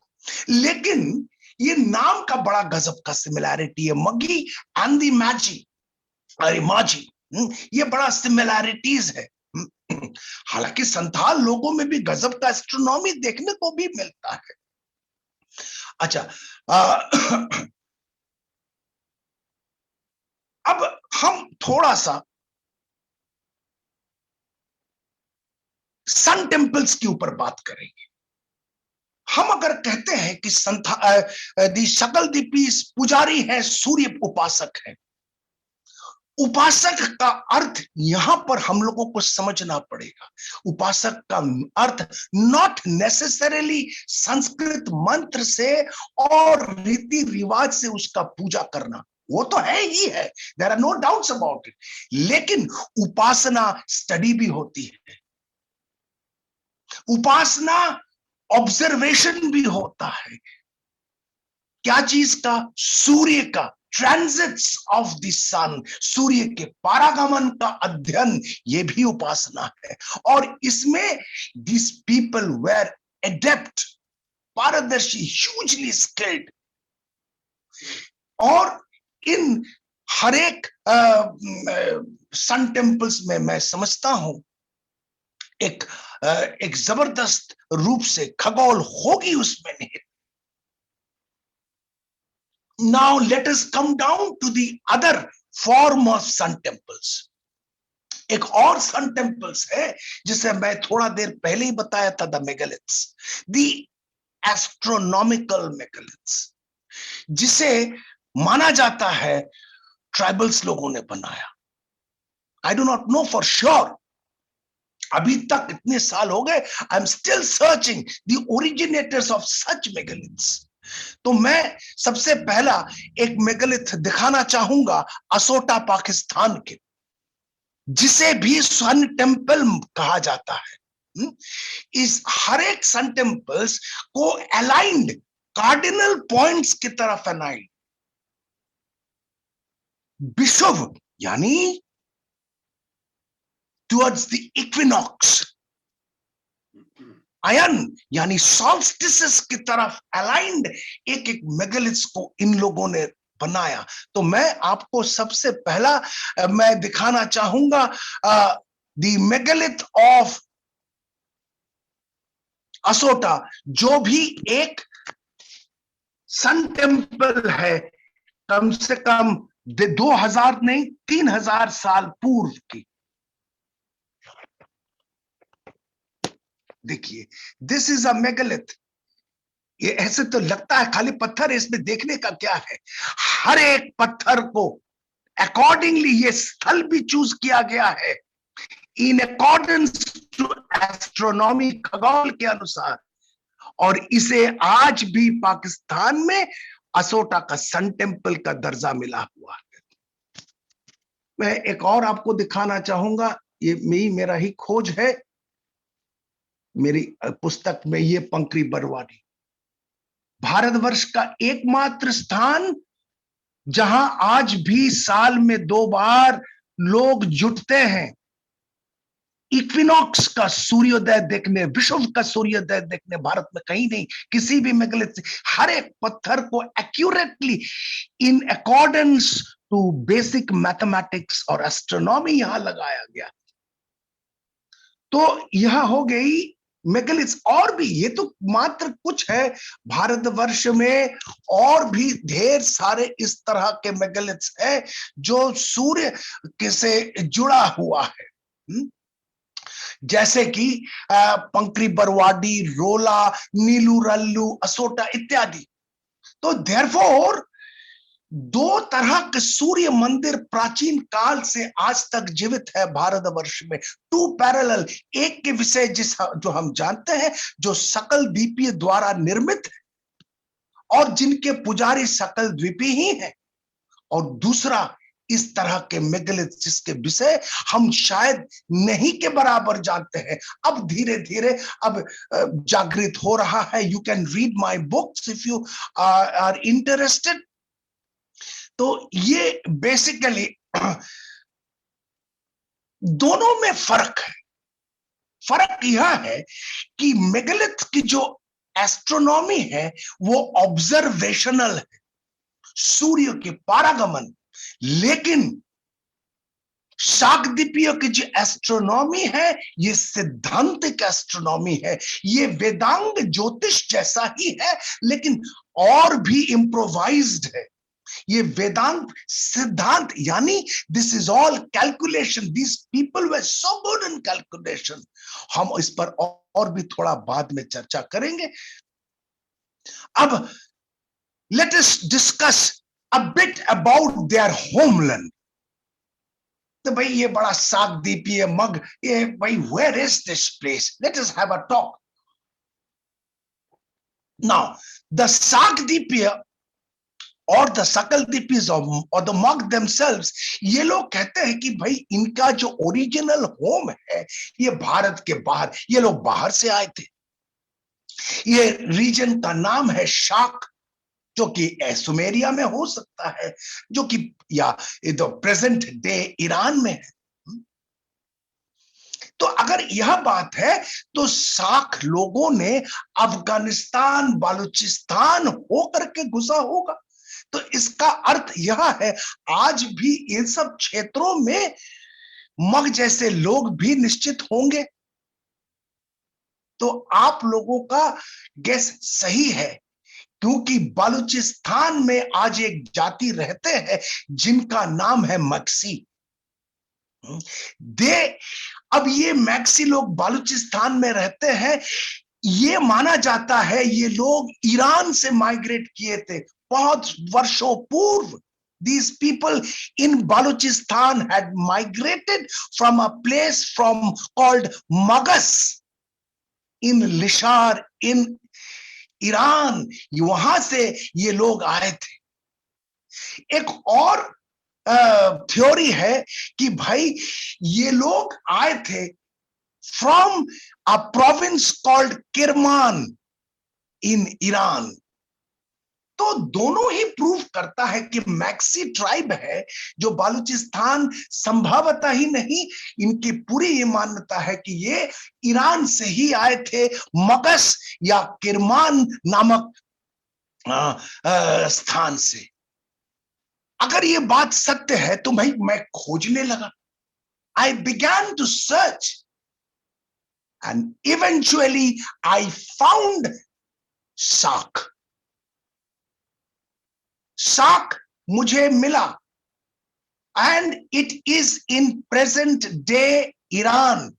लेकिन ये नाम का बड़ा गजब का सिमिलैरिटी है, मगी एंड द मैजी, अरे माजी, ये बड़ा सिमिलैरिटीज है। हालांकि संथाल लोगों में भी गजब का एस्ट्रोनॉमी देखने को भी मिलता है। अच्छा, अब हम थोड़ा सा सन टेम्पल्स के ऊपर बात करेंगे। हम अगर कहते हैं कि सकल द्वीपीस पुजारी है, सूर्य उपासक है, उपासक का अर्थ यहां पर हम लोगों को समझना पड़ेगा। उपासक का अर्थ नॉट नेसेसरीली संस्कृत मंत्र से और रीति रिवाज से उसका पूजा करना, वो तो है ही है, there are no doubts about it. लेकिन उपासना स्टडी भी होती है, उपासना ऑब्जर्वेशन भी होता है। क्या चीज का? सूर्य का, ट्रांजिट्स ऑफ द सन, सूर्य के पारागमन का अध्ययन, ये भी उपासना है। और इसमें दिस पीपल वेर एडेप्ट, पारदर्शी, ह्यूजली स्किल्ड। और इन हर एक सन टेम्पल्स में मैं समझता हूं एक जबरदस्त रूप से खगोल होगी उसमें निहित। Now let us come down to the other form of sun temples. एक और सन टेम्पल्स है जिसे मैं थोड़ा देर पहले ही बताया था, the megaliths, the astronomical megaliths, जिसे माना जाता है ट्राइबल्स लोगों ने बनाया। I do not know for sure, अभी तक इतने साल हो गए, I am still searching the originators of such megaliths. तो मैं सबसे पहला एक मेगालिथ दिखाना चाहूंगा असोटा पाकिस्तान के, जिसे भी सन टेम्पल कहा जाता है। इस हर एक सन टेम्पल्स को अलाइंड कार्डिनल पॉइंट्स की तरफ अलाइंड, विषुव यानी टुवर्ड्स द इक्विनॉक्स, अयन यानी सॉल्स्टिसेस की तरफ अलाइंड एक एक मेगालिथ्स को इन लोगों ने बनाया। तो मैं आपको सबसे पहला मैं दिखाना चाहूंगा द मेगालिथ ऑफ असोटा, जो भी एक सन टेम्पल है कम से कम 2000 नहीं 3000 साल पूर्व की। देखिए, दिस इज अ मेगालिथ। ये ऐसे तो लगता है खाली पत्थर है, इसमें देखने का क्या है? हर एक पत्थर को अकॉर्डिंगली ये स्थल भी चूज किया गया है, इन अकॉर्डेंस टू एस्ट्रोनॉमी, खगोल के अनुसार। और इसे आज भी पाकिस्तान में असोटा का सन टेम्पल का दर्जा मिला हुआ है। मैं एक और आपको दिखाना चाहूंगा, ये मेरा ही खोज है, मेरी पुस्तक में ये पंकरी बरवानी, भारतवर्ष का एकमात्र स्थान जहां आज भी साल में 2 बार लोग जुटते हैं इक्विनॉक्स का सूर्योदय देखने, विषुव का सूर्योदय देखने। भारत में कहीं नहीं, किसी भी मेगालिथ से हर एक पत्थर को accurately in accordance to basic mathematics और एस्ट्रोनॉमी यहां लगाया गया। तो यह हो गई मेगालिथ्स। और भी, ये तो मात्र कुछ है, भारतवर्ष में और भी ढेर सारे इस तरह के मेगालिथ्स है जो सूर्य से जुड़ा हुआ है, जैसे कि पंकरी बरवाडी, रोला, नीलू रल्लू, असोटा इत्यादि। तो देयरफॉर 2 तरह के सूर्य मंदिर प्राचीन काल से आज तक जीवित है भारतवर्ष में, 2 पैरेलल। एक के विषय जो हम जानते हैं, जो सकल द्वीपीय द्वारा निर्मित है और जिनके पुजारी सकल द्वीपी ही हैं, और दूसरा इस तरह के मेगालिथ जिसके विषय हम शायद नहीं के बराबर जानते हैं। अब धीरे धीरे अब जागृत हो रहा है। You can read my books if you are interested. तो ये बेसिकली दोनों में फर्क है। फर्क यह है कि मेगालिथ की जो एस्ट्रोनॉमी है वो ऑब्जर्वेशनल है, सूर्य के पारागमन, लेकिन शाकद्वीपीय की जो एस्ट्रोनॉमी है ये सिद्धांतिक एस्ट्रोनॉमी है। ये वेदांग ज्योतिष जैसा ही है, लेकिन और भी इम्प्रोवाइज्ड है। ये वेदांत सिद्धांत यानी this is all calculation, this people were so good in calculation. हम इस पर और भी थोड़ा बाद में चर्चा करेंगे। अब let us discuss a bit about their homeland. तो भाई ये बड़ा शाकद्वीपीय मग, ये भाई where is this place? Let us have a talk now. The Shakdwipiya और द सकल द्वीपीज और द मग देमसेल्व्स, ये लोग कहते हैं कि भाई इनका जो ओरिजिनल होम है ये भारत के बाहर, ये लोग बाहर से आए थे। ये रीजन का नाम है शाक, जो कि सुमेरिया में हो सकता है, जो कि या प्रेजेंट डे ईरान में है। तो अगर यह बात है तो साख लोगों ने अफगानिस्तान, बलूचिस्तान होकर के घुसा होगा। तो इसका अर्थ यह है आज भी इन सब क्षेत्रों में मग जैसे लोग भी निश्चित होंगे। तो आप लोगों का गेस सही है, क्योंकि बलूचिस्तान में आज एक जाति रहते हैं जिनका नाम है मक्सी। दे अब ये मैक्सी लोग बालूचिस्तान में रहते हैं। ये माना जाता है ये लोग ईरान से माइग्रेट किए थे बहुत वर्षों पूर्व। These people in Balochistan had migrated from a place called Magas in Lishar in Iran. वहां से ये लोग आए थे। एक और थ्योरी है कि भाई ये लोग आए थे from a province called Kirman in Iran. तो दोनों ही प्रूव करता है कि मैक्सी ट्राइब है जो बालूचिस्तान संभवतः ही नहीं, इनकी पूरी ये मान्यता है कि ये ईरान से ही आए थे, मगस या किरमान नामक स्थान से। अगर ये बात सत्य है तो भाई मैं खोजने लगा। I began to search and eventually I found शाक। शाक मुझे मिला and it is in present day Iran.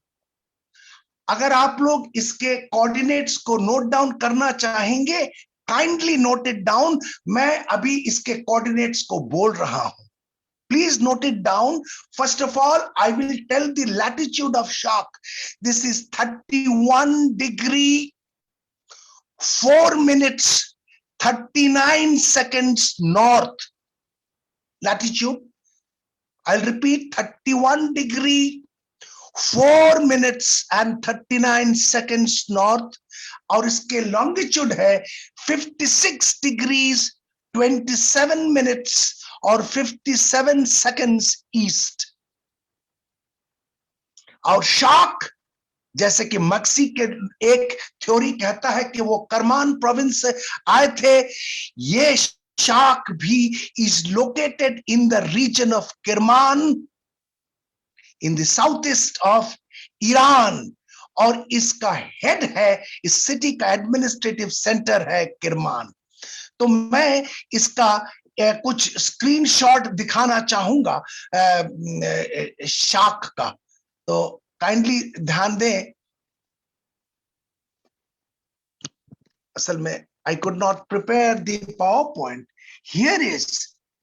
अगर आप लोग इसके कोऑर्डिनेट्स को नोट डाउन करना चाहेंगे, काइंडली नोट इट डाउन। मैं अभी इसके कोऑर्डिनेट्स को बोल रहा हूं, please note it down. First of all, I will tell the latitude of Shak. This is 31 degree 4 minutes 39 seconds north latitude. I'll repeat, 31 degree 4 minutes and 39 seconds north. और इसके longitude है 56 degrees 27 minutes और 57 seconds east. और शाक, जैसे कि maxi के एक थ्योरी कहता है कि वो करमान प्रोविंस से आए थे, ये शाक भी is located in the region of Kirman in the south east of Iran. और इसका हेड है, इस सिटी का एडमिनिस्ट्रेटिव सेंटर है किरमान। तो मैं इसका कुछ स्क्रीनशॉट दिखाना चाहूंगा शाक का, तो काइंडली ध्यान दें। असल में I could not prepare the PowerPoint. Here is,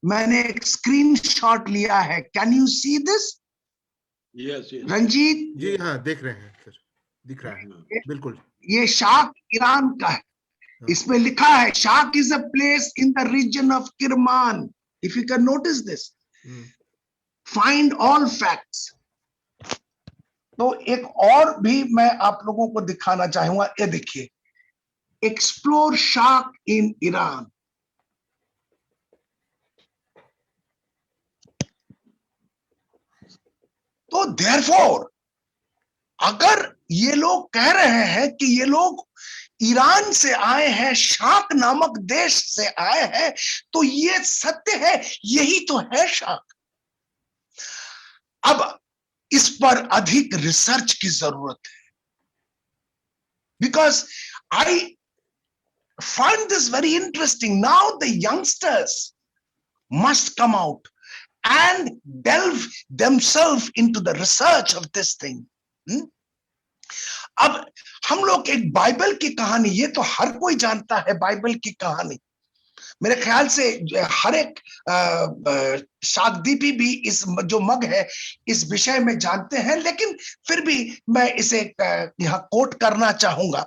मैंने एक स्क्रीनशॉट लिया है। Can you see this? Yes Ranjit ji हाँ, देख रहे हैं सर, दिख रहा है बिल्कुल। ये शाक ईरान का है। इसमें लिखा है Shak is a place in the region of Kirman. If you can notice this, find all facts. तो एक और भी मैं आप लोगों को दिखाना चाहूंगा, ये देखिए, एक्सप्लोर शाक इन ईरान। तो देयरफॉर अगर ये लोग कह रहे हैं कि ये लोग ईरान से आए हैं, शाक नामक देश से आए हैं, तो ये सत्य है, यही तो है शाक। अब इस पर अधिक रिसर्च की जरूरत है, because I find this very interesting. Now the youngsters must come out and delve themselves into the research of this thing. अब हम लोग एक बाइबल की कहानी, ये तो हर कोई जानता है बाइबल की कहानी। मेरे ख्याल से हर एक शाकदीपी भी इस जो मग है इस विषय में जानते हैं, लेकिन फिर भी मैं इसे यहाँ कोट करना चाहूंगा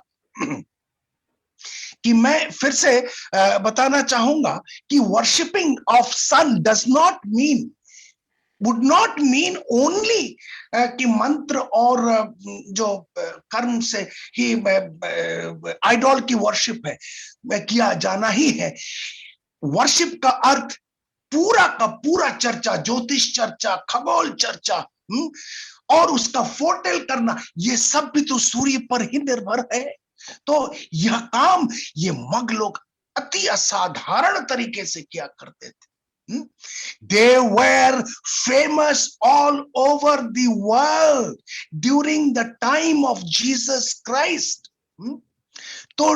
कि मैं फिर से बताना चाहूंगा कि worshipping of sun does not mean, would not mean only कि मंत्र और जो कर्म से ही आइडॉल की वर्शिप है किया जाना ही है। वर्शिप का अर्थ पूरा का पूरा चर्चा, ज्योतिष चर्चा, खगोल चर्चा और उसका फोरटेल करना, ये सब भी तो सूर्य पर ही निर्भर है। तो यह काम ये मग लोग अति असाधारण तरीके से किया करते थे। They were famous all over the world during the time of Jesus Christ. तो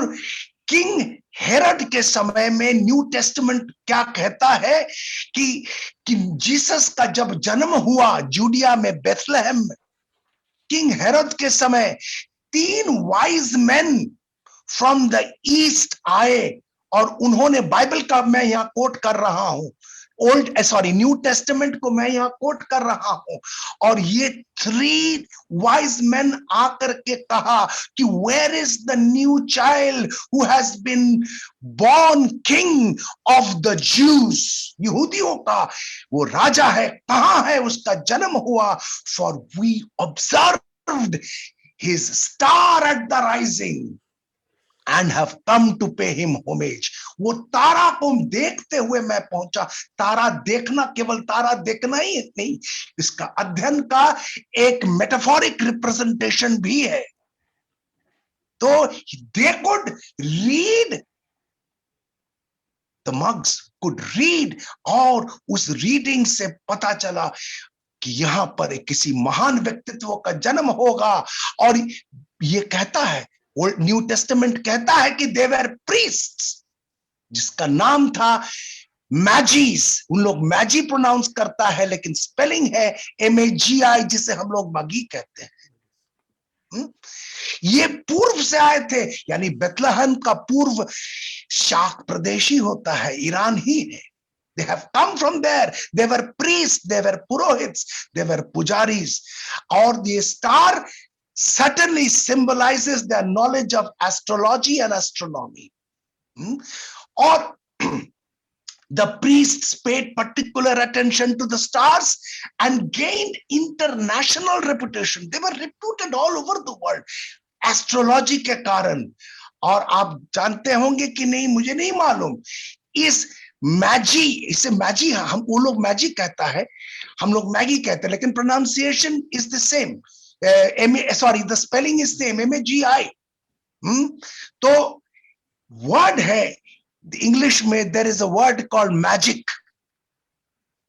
किंग हेरोड के समय में न्यू टेस्टमेंट क्या कहता है कि जीसस का जब जन्म हुआ जूडिया में बेथलेहम में, किंग हेरोद के समय 3 wise man from the east आए और उन्होंने, बाइबल का मैं यहां कोट कर रहा हूं, न्यू टेस्टमेंट को मैं यहां कोट कर रहा हूं, और ये 3 वाइज मैन आकर के कहा कि where is the new child who has been born king of the Jews, यहूदियों का वो राजा है, कहां है उसका जन्म हुआ, for we observed his star at the rising and have come to pay him homage. वो तारा को देखते हुए मैं पहुंचा। तारा देखना केवल तारा देखना ही नहीं, इसका अध्ययन का एक मेटाफोरिक रिप्रेजेंटेशन भी है। तो they could read, the monks could read, और उस रीडिंग से पता चला कि यहां पर किसी महान व्यक्तित्व का जन्म होगा। और ये कहता है, न्यू टेस्टामेंट कहता है कि दे वर प्रीस्ट्स, जिसका नाम था मैजीज। उन लोग मैजी प्रोनाउंस करता है, लेकिन स्पेलिंग है MAGI, जिसे हम लोग मगी कहते हैं। ये पूर्व से आए थे, यानी बेथलेहम का पूर्व शाक प्रदेशी होता है, ईरान ही है। They have come from there. They were priests, they were purohits, they were pujaris. Or the star certainly symbolizes their knowledge of astrology and astronomy. Or the priests paid particular attention to the stars and gained international reputation. They were reputed all over the world. Astrology के कारण। और आप जानते होंगे कि नहीं, मुझे नहीं मालूम, इस मैजी, इसे मैजी, हम वो लोग मैजी कहता है, हम लोग मैगी कहते हैं, लेकिन pronunciation is the same, sorry the spelling is same, MAGI। तो वर्ड है इंग्लिश में, there is a word called magic.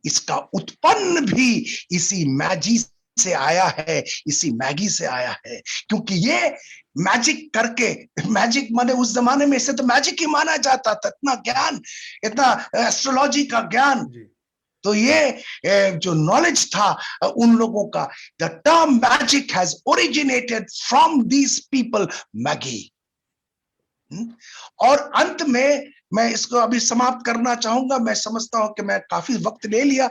इसका उत्पन्न भी इसी मैजी से आया है, इसी मैगी से आया है, क्योंकि ये मैजिक करके, मैजिक माने उस जमाने में इसे तो मैजिक ही माना जाता था, इतना ज्ञान, इतना एस्ट्रोलॉजी का ज्ञान। तो ये जो नॉलेज था उन लोगों का, the term magic has originated from these people, Maggi. और अंत में मैं इसको अभी समाप्त करना चाहूंगा। मैं समझता हूं कि मैं काफी वक्त ले लिया।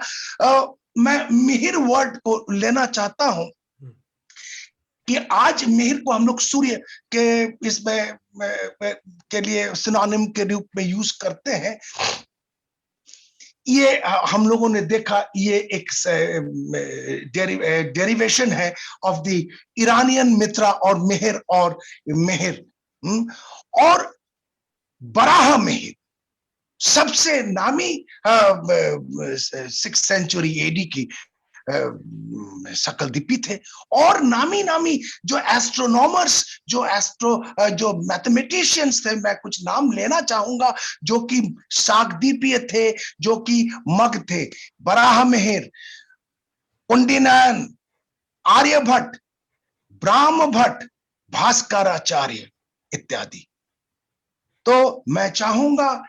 मैं मिहिर वर्ड को लेना चाहता हूं कि आज मिहिर को हम लोग सूर्य के इसमें के लिए सिनोनिम के रूप में यूज करते हैं। ये हम लोगों ने देखा, ये एक डेरिवेशन है ऑफ द ईरानियन मित्रा और मिहिर और मिहिर। और बराह मिहिर सबसे नामी 6th सेंचुरी AD की सकलदीपी थे। और नामी नामी जो एस्ट्रोनॉमर्स, जो मैथमेटिशियंस थे, मैं कुछ नाम लेना चाहूंगा, जो कि शाकदीपीय थे, जो कि मग थे, बराह मिहिर, कुंडिनयन, आर्यभट्ट, ब्राह्मभट्ट, भास्कराचार्य इत्यादि। तो मैं चाहूंगा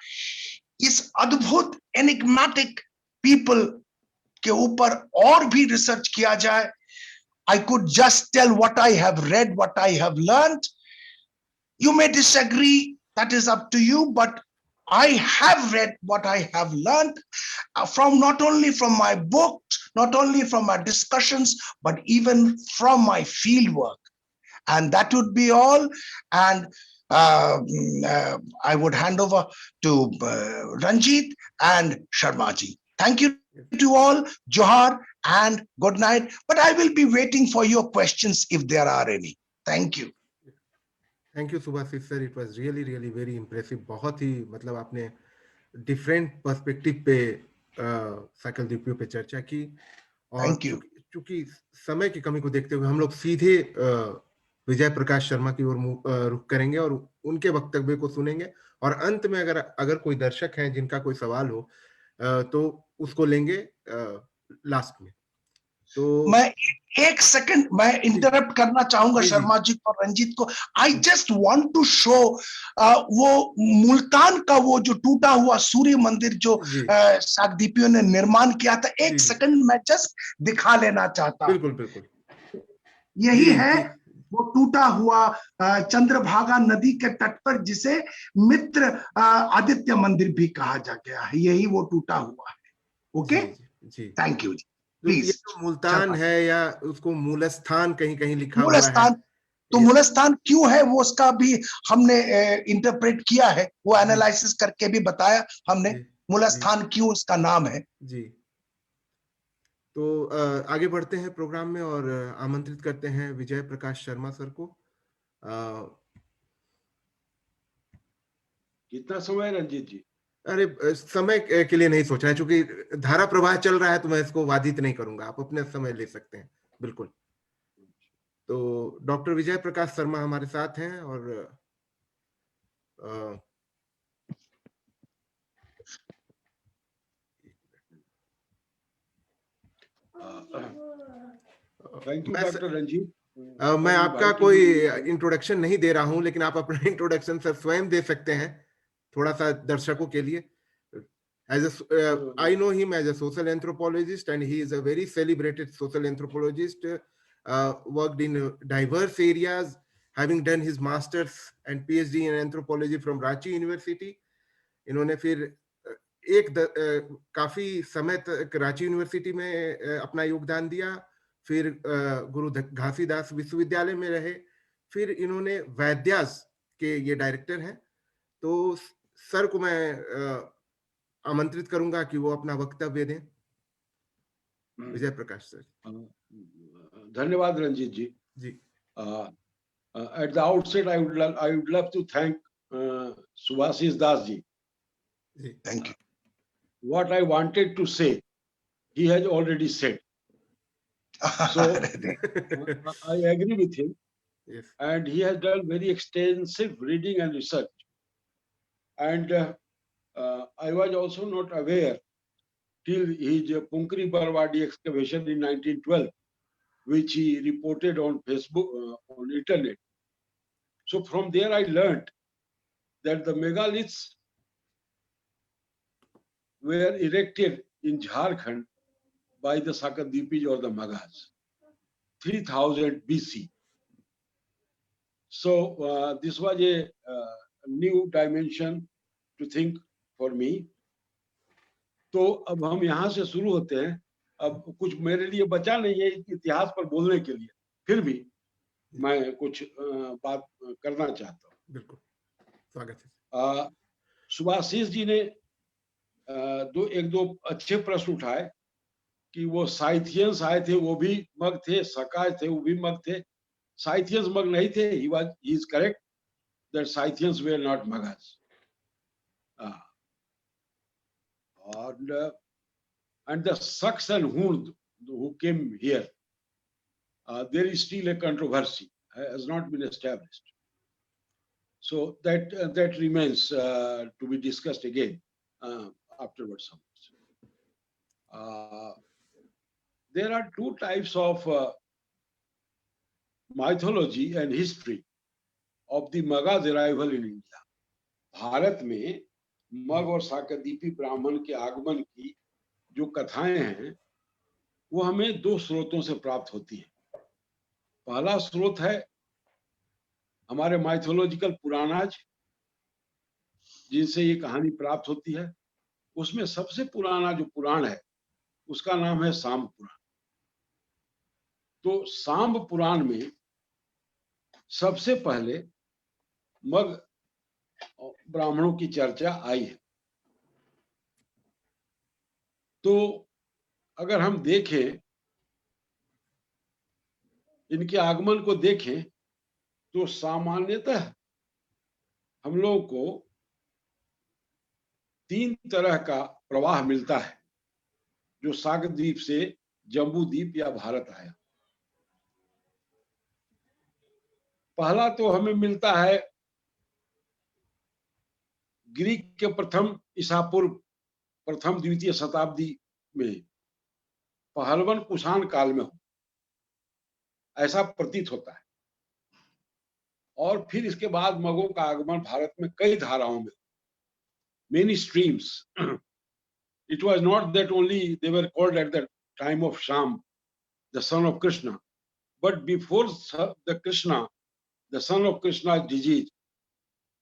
इस अद्भुत एनिग्मेटिक पीपल के ऊपर और भी रिसर्च किया जाए। I could just tell what I have read, what I have learned. You may disagree, that is up to you, but I have read what I have learned from, not only from my books, not only from my discussions, but even from my field work. And that would be all. And I would hand over to Ranjit and Sharmaji. Thank you to all. Johar and good night. But I will be waiting for your questions if there are any. Thank you. Thank you Subhashis sir, it was really really very impressive. बहुत ही मतलब आपने different perspective पे सकलदीपियों पे चर्चा की। और चूंकि समय की कमी को देखते हुए हम लोग सीधे विजय प्रकाश शर्मा की ओर रुख करेंगे और उनके वक्तव्य को सुनेंगे। और अंत में अगर कोई दर्शक हैं जिनका कोई सवाल हो तो उसको लेंगे लास्ट में। तो मैं एक सेकंड मैं इंटरप्ट करना चाहूंगा जी, जी। शर्मा जी और रंजीत को। I just want to show वो मुल्तान का वो जो टूटा हुआ सूर्य मंदिर जो जी, शाकदीपियों ने निर्माण किया था, जी, एक जी। सेकंड मैं जस्ट दिखा लेना चाहता हूं। बिल्कुल, बिल्कुल। यही जी, है जी, वो टूटा हुआ चंद्रभागा नदी के तट पर, जिसे मित्र आदित्य मंदिर भी कहा जा गया है, यही वो टूटा हुआ है। Okay, ji, ji, ji. Thank you ji, तो ये प्लीज। जो मुल्तान शर्मा है या उसको मूलस्थान कहीं-कहीं लिखा मूल हुआ है। स्थान, तो ये मूल स्थान क्यों है वो उसका भी हमने इंटरप्रेट किया है, वो जी, एनालिसिस करके भी बताया हमने जी, मूल जी, स्थान क्यों उसका नाम है। जी। तो आगे बढ़ते हैं प्रोग्राम में और आमंत्रित करते हैं विजय प्रकाश शर्मा सर को। अ, कितना समय है रंजीत जी? अरे समय के लिए नहीं सोचा है, चूँकि धारा प्रवाह चल रहा है तो मैं इसको बाधित नहीं करूँगा। आप अपने समय ले सकते हैं। बिल्कुल। तो डॉक्टर विजय प्रकाश शर्मा हमारे साथ हैं और अ, थैंक यू मैं स डॉक्टर रंजीत मैं फॉर आपका इनवाइटिंग कोई मी। इंट्रोडक्शन नहीं दे रहा हूँ, लेकिन आप अपना इंट्रोडक्शन सर स्वयं दे सकते हैं, थोड़ा-सा दर्शकों के लिए। I know him as a social anthropologist, and he is a very celebrated social anthropologist, worked in diverse areas, having done his master's and PhD in anthropology from Ranchi University. इन्होंने फिर काफ़ी समय तक रांची यूनिवर्सिटी में अपना योगदान दिया। फिर गुरु घासीदास विश्वविद्यालय में रहे। फिर इन्होंने वैद्यास के ये डायरेक्टर हैं। तो सर को मैं आमंत्रित करूँगा कि वो अपना वक्तव्य दें। विजय प्रकाश सर। धन्यवाद रंजीत जी। जी, At the outset, I would love to thank Subhasis Das ji. जी, thank you. What I wanted to say, he has already said. So I agree with him, yes, and he has done very extensive reading and research. And I was also not aware till his Punkri Barwadi excavation in 1912, which he reported on Facebook, on internet. So from there I learned that the megaliths were erected in Jharkhand by the Sakadipis or the Maghas, 3000 BC. So this was a new dimension to think for me. तो अब हम यहाँ से शुरू होते हैं। अब कुछ मेरे लिए बचा नहीं है इतिहास पर बोलने के लिए, फिर भी मैं कुछ बात करना चाहता हूँ। बिल्कुल, स्वागत है। सुभाषिस जी ने एक दो अच्छे प्रश्न उठाए कि वो साइथियंस आए थे, वो भी मग थे, सकाय थे, वो भी मग थे। साइथियंस मग नहीं थे। he is correct that Scythians were not Maghas. And the Saks and Hund who came here, there is still a controversy, has not been established. So that remains to be discussed again afterwards. There are two types of mythology and history of the Maghas' arrival in India. Bharat में मग और साकदीपी ब्राह्मण के आगमन की जो कथाएं हैं वो हमें दो स्रोतों से प्राप्त होती है। पहला स्रोत है हमारे माइथोलॉजिकल पुराणाज, जिनसे ये कहानी प्राप्त होती है। उसमें सबसे पुराना जो पुराण है उसका नाम है सांब पुराण। तो सांब पुराण में सबसे पहले मग ब्राह्मणों की चर्चा आई है। तो अगर हम देखें, इनके आगमन को देखें, तो सामान्यतः हम लोगों को तीन तरह का प्रवाह मिलता है जो सागरद्वीप से जम्बू द्वीप या भारत आया। पहला तो हमें मिलता है ग्रीक के प्रथम ईसा पूर्व प्रथम द्वितीय शताब्दी में, पहलवन कुषाण काल में हो, ऐसा प्रतीत होता है। और फिर इसके बाद मगों का आगमन भारत में कई धाराओं में, many streams. It was not that only they were called at the time of Sham, the son of Krishna, but before the Krishna, the son of Krishna's disease,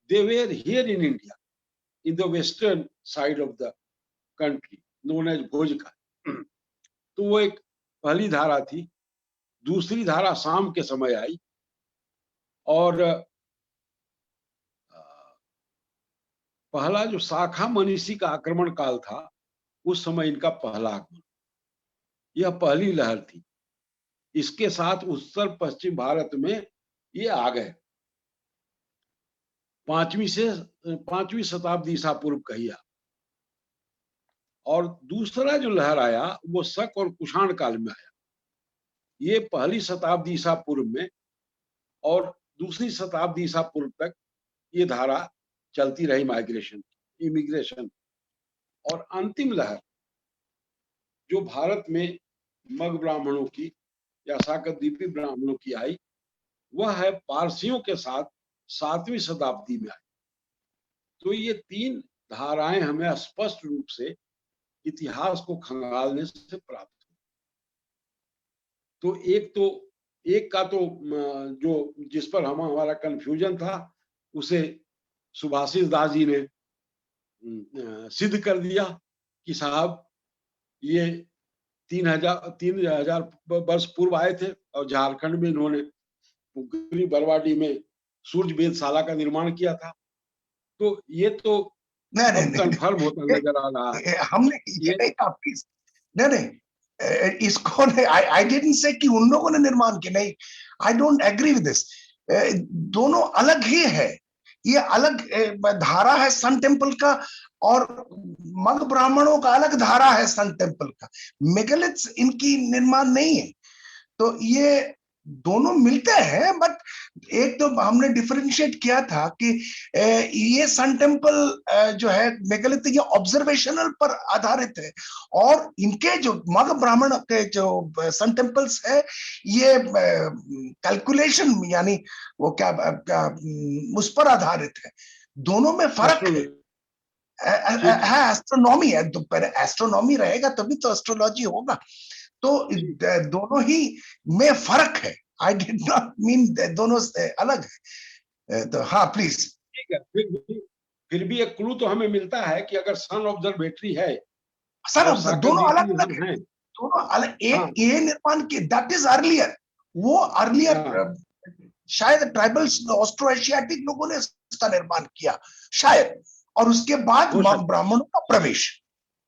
they were here in India, in the western side of the country, known as Bhojka. तो वो एक पहली धारा थी। दूसरी धारा शाम के समय आई और पहला जो शाखा मनीषी का आक्रमण काल था, उस समय इनका पहला आगमन, यह पहली लहर थी। इसके साथ उत्तर पश्चिम भारत में ये आ गए। 5वीं शताब्दी ईसा पूर्व कहिए। और दूसरा जो लहर आया वो शक और कुषाण काल में आया। ये पहली शताब्दी ईसा पूर्व में और दूसरी शताब्दी ईसा पूर्व तक ये धारा चलती रही माइग्रेशन, इमिग्रेशन। और अंतिम लहर जो भारत में मग ब्राह्मणों की या शाकद्वीपी ब्राह्मणों की आई, वह है पारसियों के साथ 7वीं शताब्दी में आई। तो ये 3 धाराएं हमें स्पष्ट रूप से इतिहास को खंगालने से प्राप्त हुई। तो एक का तो जो जिस पर हमारा कंफ्यूजन था, उसे सुभाषिस दास जी ने सिद्ध कर दिया कि साहब ये 3000 वर्ष पूर्व आए थे और झारखंड में इन्होंने पुकरी बरवाडी में सूर्य वेधशाला का निर्माण किया था। तो ये तो नहीं कंफर्म होता नजर आ रहा है। हमने ये नहीं कहा, प्लीज नहीं इसको आई डिडंट से कि उन लोगों ने निर्माण किया, नहीं, I don't agree with this. दोनों अलग ही है। ये अलग धारा है सन टेम्पल का, और मग ब्राह्मणों का अलग धारा है सन टेम्पल का। मेगालिथ्स इनकी निर्माण नहीं है। तो ये दोनों मिलते हैं, बट एक तो हमने डिफरेंशिएट किया था कि ये सन टेम्पल जो है मेगालिथ, ये ऑब्जर्वेशनल पर आधारित है, और इनके जो मग ब्राह्मण के जो सन टेम्पल्स है ये कैलकुलेशन यानी वो क्या उस पर आधारित है। दोनों में फर्क है। एस्ट्रोनॉमी है, तो एस्ट्रोनॉमी रहेगा तभी तो एस्ट्रोलॉजी होगा। तो दोनों ही में फर्क है। आई डिड नॉट मीन दोनों से अलग है। तो हाँ प्लीज। ठीक है, फिर भी एक क्लू तो हमें मिलता है कि अगर सन ऑब्जर्वेटरी है, सर दोनों अलग अलग है, दोनों अलग। एक ये निर्माण की दैट इज अर्लियर, वो अर्लियर शायद ट्राइबल्स ऑस्ट्रो एशियाटिक लोगों ने इसका निर्माण किया शायद, और उसके बाद ब्राह्मणों का प्रवेश।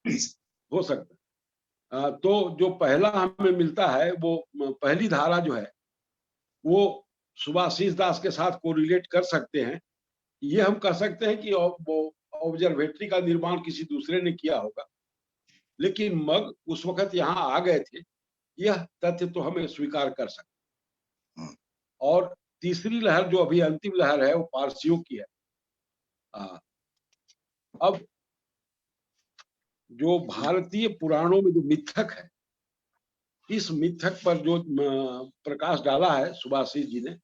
प्लीज, हो सकता है। तो जो पहला हमें मिलता है, वो पहली धारा जो है वो सुभाषिस दास के साथ कोरिलेट कर सकते हैं। ये हम कह सकते हैं कि वो ऑब्जर्वेटरी का निर्माण किसी दूसरे ने किया होगा, लेकिन मग उस वक्त यहाँ आ गए थे, यह तथ्य तो हमें स्वीकार कर सकते हैं। और तीसरी लहर जो अभी अंतिम लहर है वो पारसियों की है। अब जो भारतीय पुराणों में जो मिथक है, इस मिथक पर जो प्रकाश डाला है सुभाषिस जी ने,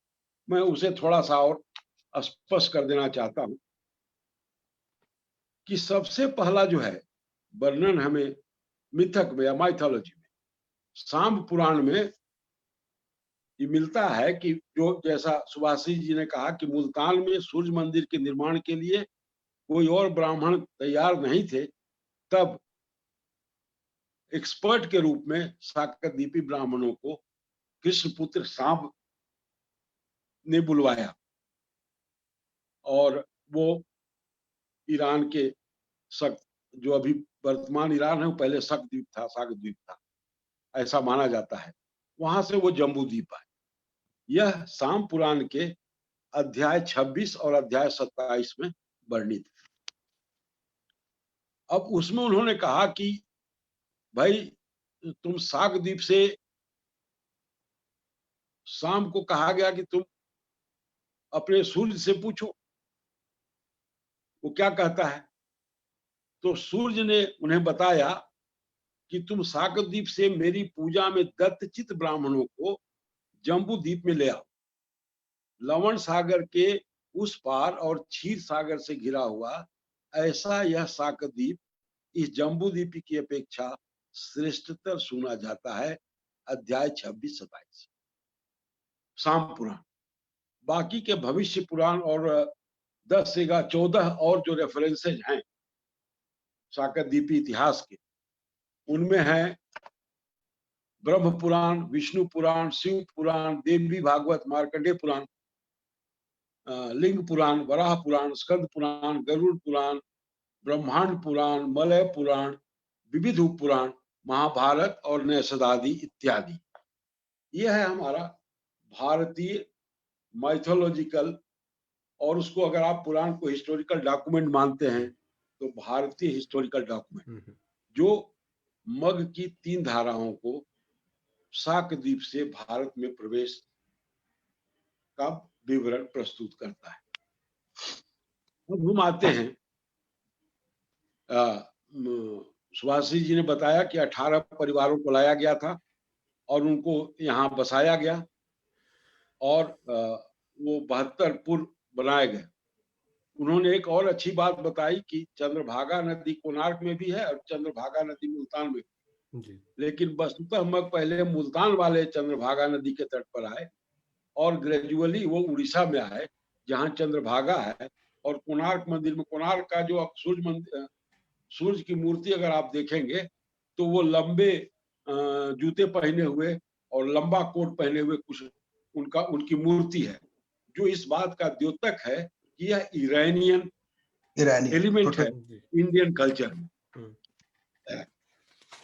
मैं उसे थोड़ा सा और स्पष्ट कर देना चाहता हूं कि सबसे पहला जो है वर्णन हमें मिथक में या माइथोलॉजी में, शाम पुराण में ये मिलता है कि जो जैसा सुभाषिस जी ने कहा कि मुल्तान में सूर्य मंदिर के निर्माण के लिए कोई और ब्राह्मण तैयार नहीं थे, तब एक्सपर्ट के रूप में शाकद्वीपी ब्राह्मणों को कृष्णपुत्र शाम ने बुलवाया, और वो ईरान के शक, जो अभी वर्तमान ईरान है, वो पहले शकद्वीप था, शाकद्वीप था, ऐसा माना जाता है। वहां से वो जम्बू द्वीप आए। यह शाम पुराण के अध्याय 26 और अध्याय 27 में वर्णित है। अब उसमें उन्होंने कहा कि भाई तुम शाकद्वीप से, शाम को कहा गया कि तुम अपने सूर्य से पूछो वो क्या कहता है। तो सूर्य ने उन्हें बताया कि तुम साकद्वीप से मेरी पूजा में दत्तचित ब्राह्मणों को जम्बू द्वीप में ले आओ। लवण सागर के उस पार और क्षीर सागर से घिरा हुआ ऐसा यह साकद्वीप इस जम्बू द्वीप की अपेक्षा श्रेष्ठतर सुना जाता है। अध्याय 26-27 साम पुराण। बाकी के भविष्य पुराण और 10 से 14 और जो रेफरेंसेज हैं साकद्वीपी इतिहास के, उनमें है ब्रह्म पुराण, विष्णु पुराण, शिव पुराण, देवी भागवत, मार्कंडेय पुराण, लिंग पुराण, वराह पुराण, स्कंद पुराण, गरुड़ पुराण, ब्रह्मांड पुराण, मलय पुराण, विविध पुराण, महाभारत और नैषधादि इत्यादि। यह है हमारा भारतीय माइथोलॉजिकल, और उसको अगर आप पुराण को हिस्टोरिकल डॉक्यूमेंट मानते हैं तो भारतीय हिस्टोरिकल डॉक्यूमेंट जो मग की 3 धाराओं को साकद्वीप से भारत में प्रवेश का विवरण प्रस्तुत करता है। अब हम आते हैं, सुभाषी जी ने बताया कि 18 परिवारों को लाया गया था और उनको यहाँ बसाया गया और वो 72 पुर बनाए गए। उन्होंने एक और अच्छी बात बताई कि चंद्रभागा नदी कोणार्क में भी है और चंद्रभागा नदी मुल्तान में जी। लेकिन वस्तुतः मग पहले मुल्तान वाले चंद्रभागा नदी के तट पर आए और ग्रेजुअली वो उड़ीसा में आए जहाँ चंद्रभागा है। और कोणार्क मंदिर में, कोणार्क का जो सूर्य की मूर्ति अगर आप देखेंगे तो वो लंबे जूते पहने हुए और लंबा कोट पहने हुए कुछ उनकी मूर्ति है, जो इस बात का द्योतक है कि यह ईरानियन एलिमेंट है इंडियन कल्चर में।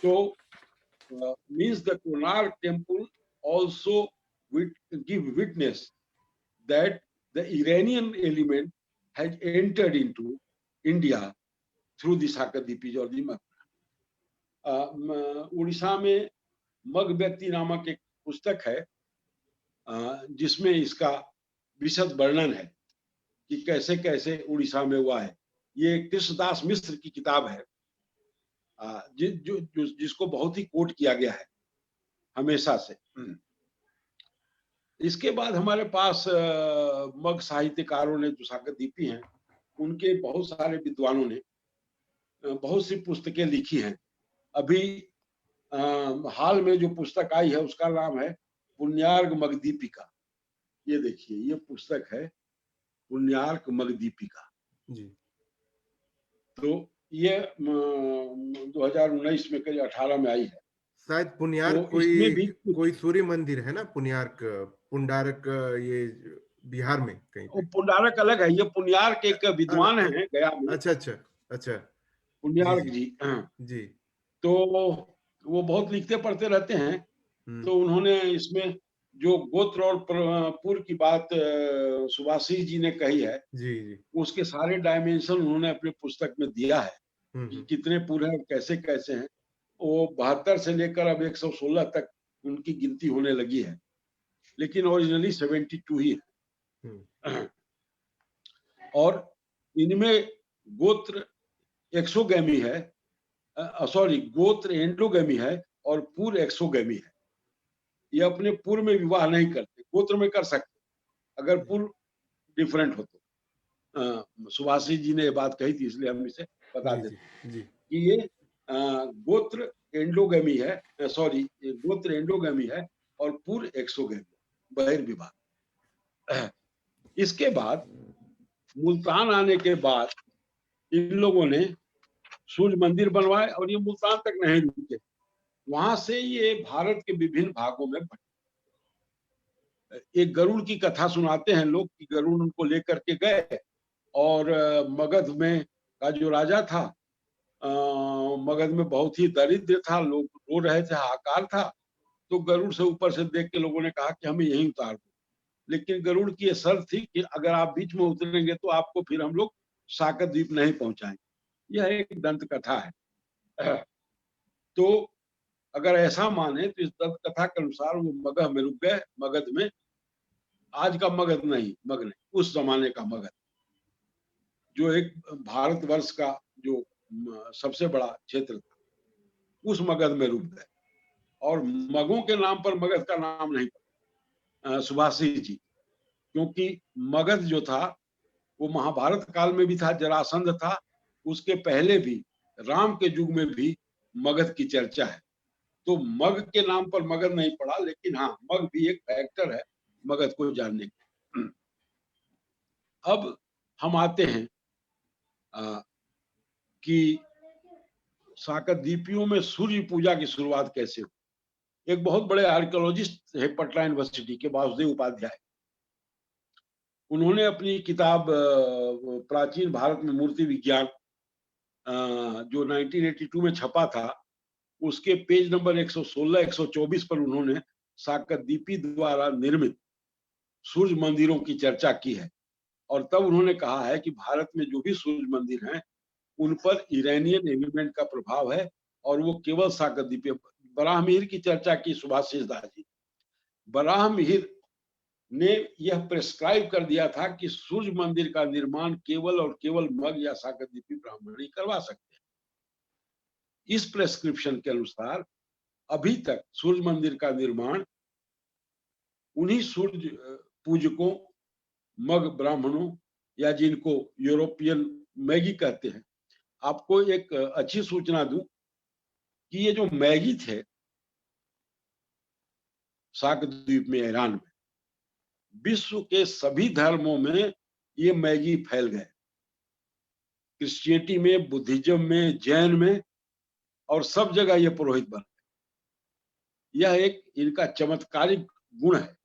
तो means the Konark temple also give witness that the Iranian element has entered into India through the Sakadipis or the Mag। Orissa में मग व्यक्ति नामक एक पुस्तक है जिसमें इसका विशद वर्णन है कि कैसे कैसे उड़ीसा में हुआ है। ये कृष्णदास मिश्र की किताब है जिसको बहुत ही कोट किया गया है हमेशा से। इसके बाद हमारे पास मग साहित्यकारों ने जो साकद्वीपी हैं उनके बहुत सारे विद्वानों ने बहुत सी पुस्तकें लिखी हैं। अभी हाल में जो पुस्तक आई है उसका नाम है पुण्यार्क मगदीपिका। ये देखिए, ये पुस्तक है पुण्यार्क मगदीपिका जी। तो ये 2019 में करीब 18 में आई है शायद। पुण्यार्क तो कोई सूर्य मंदिर है ना, पुण्यार्क पुंडारक, ये बिहार में कहीं पे। पुंडारक अलग है, ये पुण्यार्क एक विद्वान है गया में। अच्छा पुण्यार्क जी जी। तो वो बहुत लिखते पढ़ते रहते हैं। तो उन्होंने इसमें जो गोत्र और पुर की बात सुभाषी जी ने कही है जी, उसके सारे डायमेंशन उन्होंने अपने पुस्तक में दिया है कि कितने पुर हैं, कैसे कैसे हैं। वो 72 से लेकर अब 116 तक उनकी गिनती होने लगी है, लेकिन ओरिजिनली 72 ही है। और इनमें गोत्र एक्सोगैमी है, सॉरी गोत्र एंडोगैमी है और पुर एक्सोगैमी है। ये अपने पुर में विवाह नहीं करते, गोत्र में कर सकते अगर पुर डिफरेंट हो तो। सुभाषी जी ने ये बात कही थी इसलिए हम इसे बता देते कि ये गोत्र एंडोगैमी है, सॉरी गोत्र एंडोगैमी है और पुर एक्सोगैमी, बहिर्विवाह। इसके बाद मुल्तान आने के बाद इन लोगों ने सूर्य मंदिर बनवाए और ये मुल्तान तक नहीं रुके, वहां से ये भारत के विभिन्न भागों में बढ़े। एक गरुड़ की कथा सुनाते हैं लोग कि गरुड़ उनको लेकर के गए और मगध में का जो राजा था, मगध में बहुत ही दरिद्र था, लोग रो रहे थे, हाहाकार था। तो गरुड़ से ऊपर से देख के लोगों ने कहा कि हमें यहीं उतार दो, लेकिन गरुड़ की ये शर्त थी कि अगर आप बीच में उतरेंगे तो आपको फिर हम लोग साकद्वीप नहीं पहुंचाएंगे। यह एक दंत कथा है। तो अगर ऐसा माने तो इस दंत कथा के अनुसार वो मगध में रुक गए, मगध में, आज का मगध नहीं, मगध नहीं, उस जमाने का मगध जो एक भारतवर्ष का जो सबसे बड़ा क्षेत्र था। उस मगध में रुक गए। और मगों के नाम पर मगध का नाम नहीं पड़ा, सुभाषिस जी, क्योंकि मगध जो था वो महाभारत काल में भी था, जरासंध था, उसके पहले भी राम के युग में भी मगध की चर्चा है। तो मग के नाम पर मगध नहीं पड़ा, लेकिन हाँ, मग भी एक फैक्टर है मगध को जानने का। अब हम आते हैं कि साकरद्वीपियों में सूर्य पूजा की शुरुआत कैसे हुई। एक बहुत बड़े आर्कियोलॉजिस्ट है पटना यूनिवर्सिटी के, वासुदेव उपाध्याय, उन्होंने अपनी किताब प्राचीन भारत में मूर्ति विज्ञान, जो 1982 में छपा था, उसके पेज नंबर 116-124 पर उन्होंने साकरद्वीपी द्वारा निर्मित सूर्य मंदिरों की चर्चा की है। और तब उन्होंने कहा है कि भारत में जो भी सूर्य मंदिर हैं उन पर ईरानियन एलिमेंट का प्रभाव है, और वो केवल साकरद्वीपीय। बराहमिहिर की चर्चा की सुभाषिस दास जी। बराहमिहिर ने यह प्रेस्क्राइब कर दिया था कि सूर्य मंदिर का निर्माण केवल और केवल मग या साकरद्वीपी ब्राह्मण ही करवा सकते हैं। इस प्रेस्क्रिप्शन के अनुसार अभी तक सूर्य मंदिर का निर्माण उन्हीं सूर्य पूजकों, मग ब्राह्मणों, या जिनको यूरोपियन मैगी कहते हैं। आपको एक अच्छी सूचना दूं कि ये जो मैगी थे साकरद्वीप में, ईरान में, विश्व के सभी धर्मों में ये मैगी फैल गए। क्रिश्चियनिटी में, बुद्धिज्म में, जैन में, और सब जगह ये पुरोहित बन गए। यह एक इनका चमत्कारिक गुण है।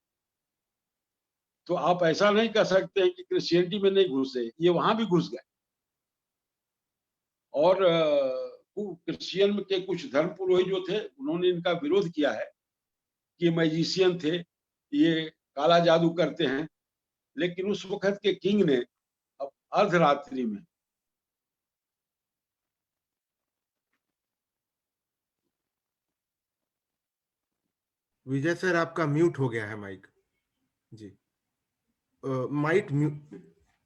तो आप ऐसा नहीं कह सकते हैं कि क्रिश्चियनिटी में नहीं घुसे, ये वहां भी घुस गए। और क्रिश्चियन के कुछ धर्म पुरोहित जो थे, उन्होंने इनका विरोध किया है कि मैजिशियन थे, ये काला जादू करते हैं। लेकिन उस वक्त के किंग ने अब अर्धरात्रि में विजय सर, आपका म्यूट हो गया है माइक जी। माइक म्यूट,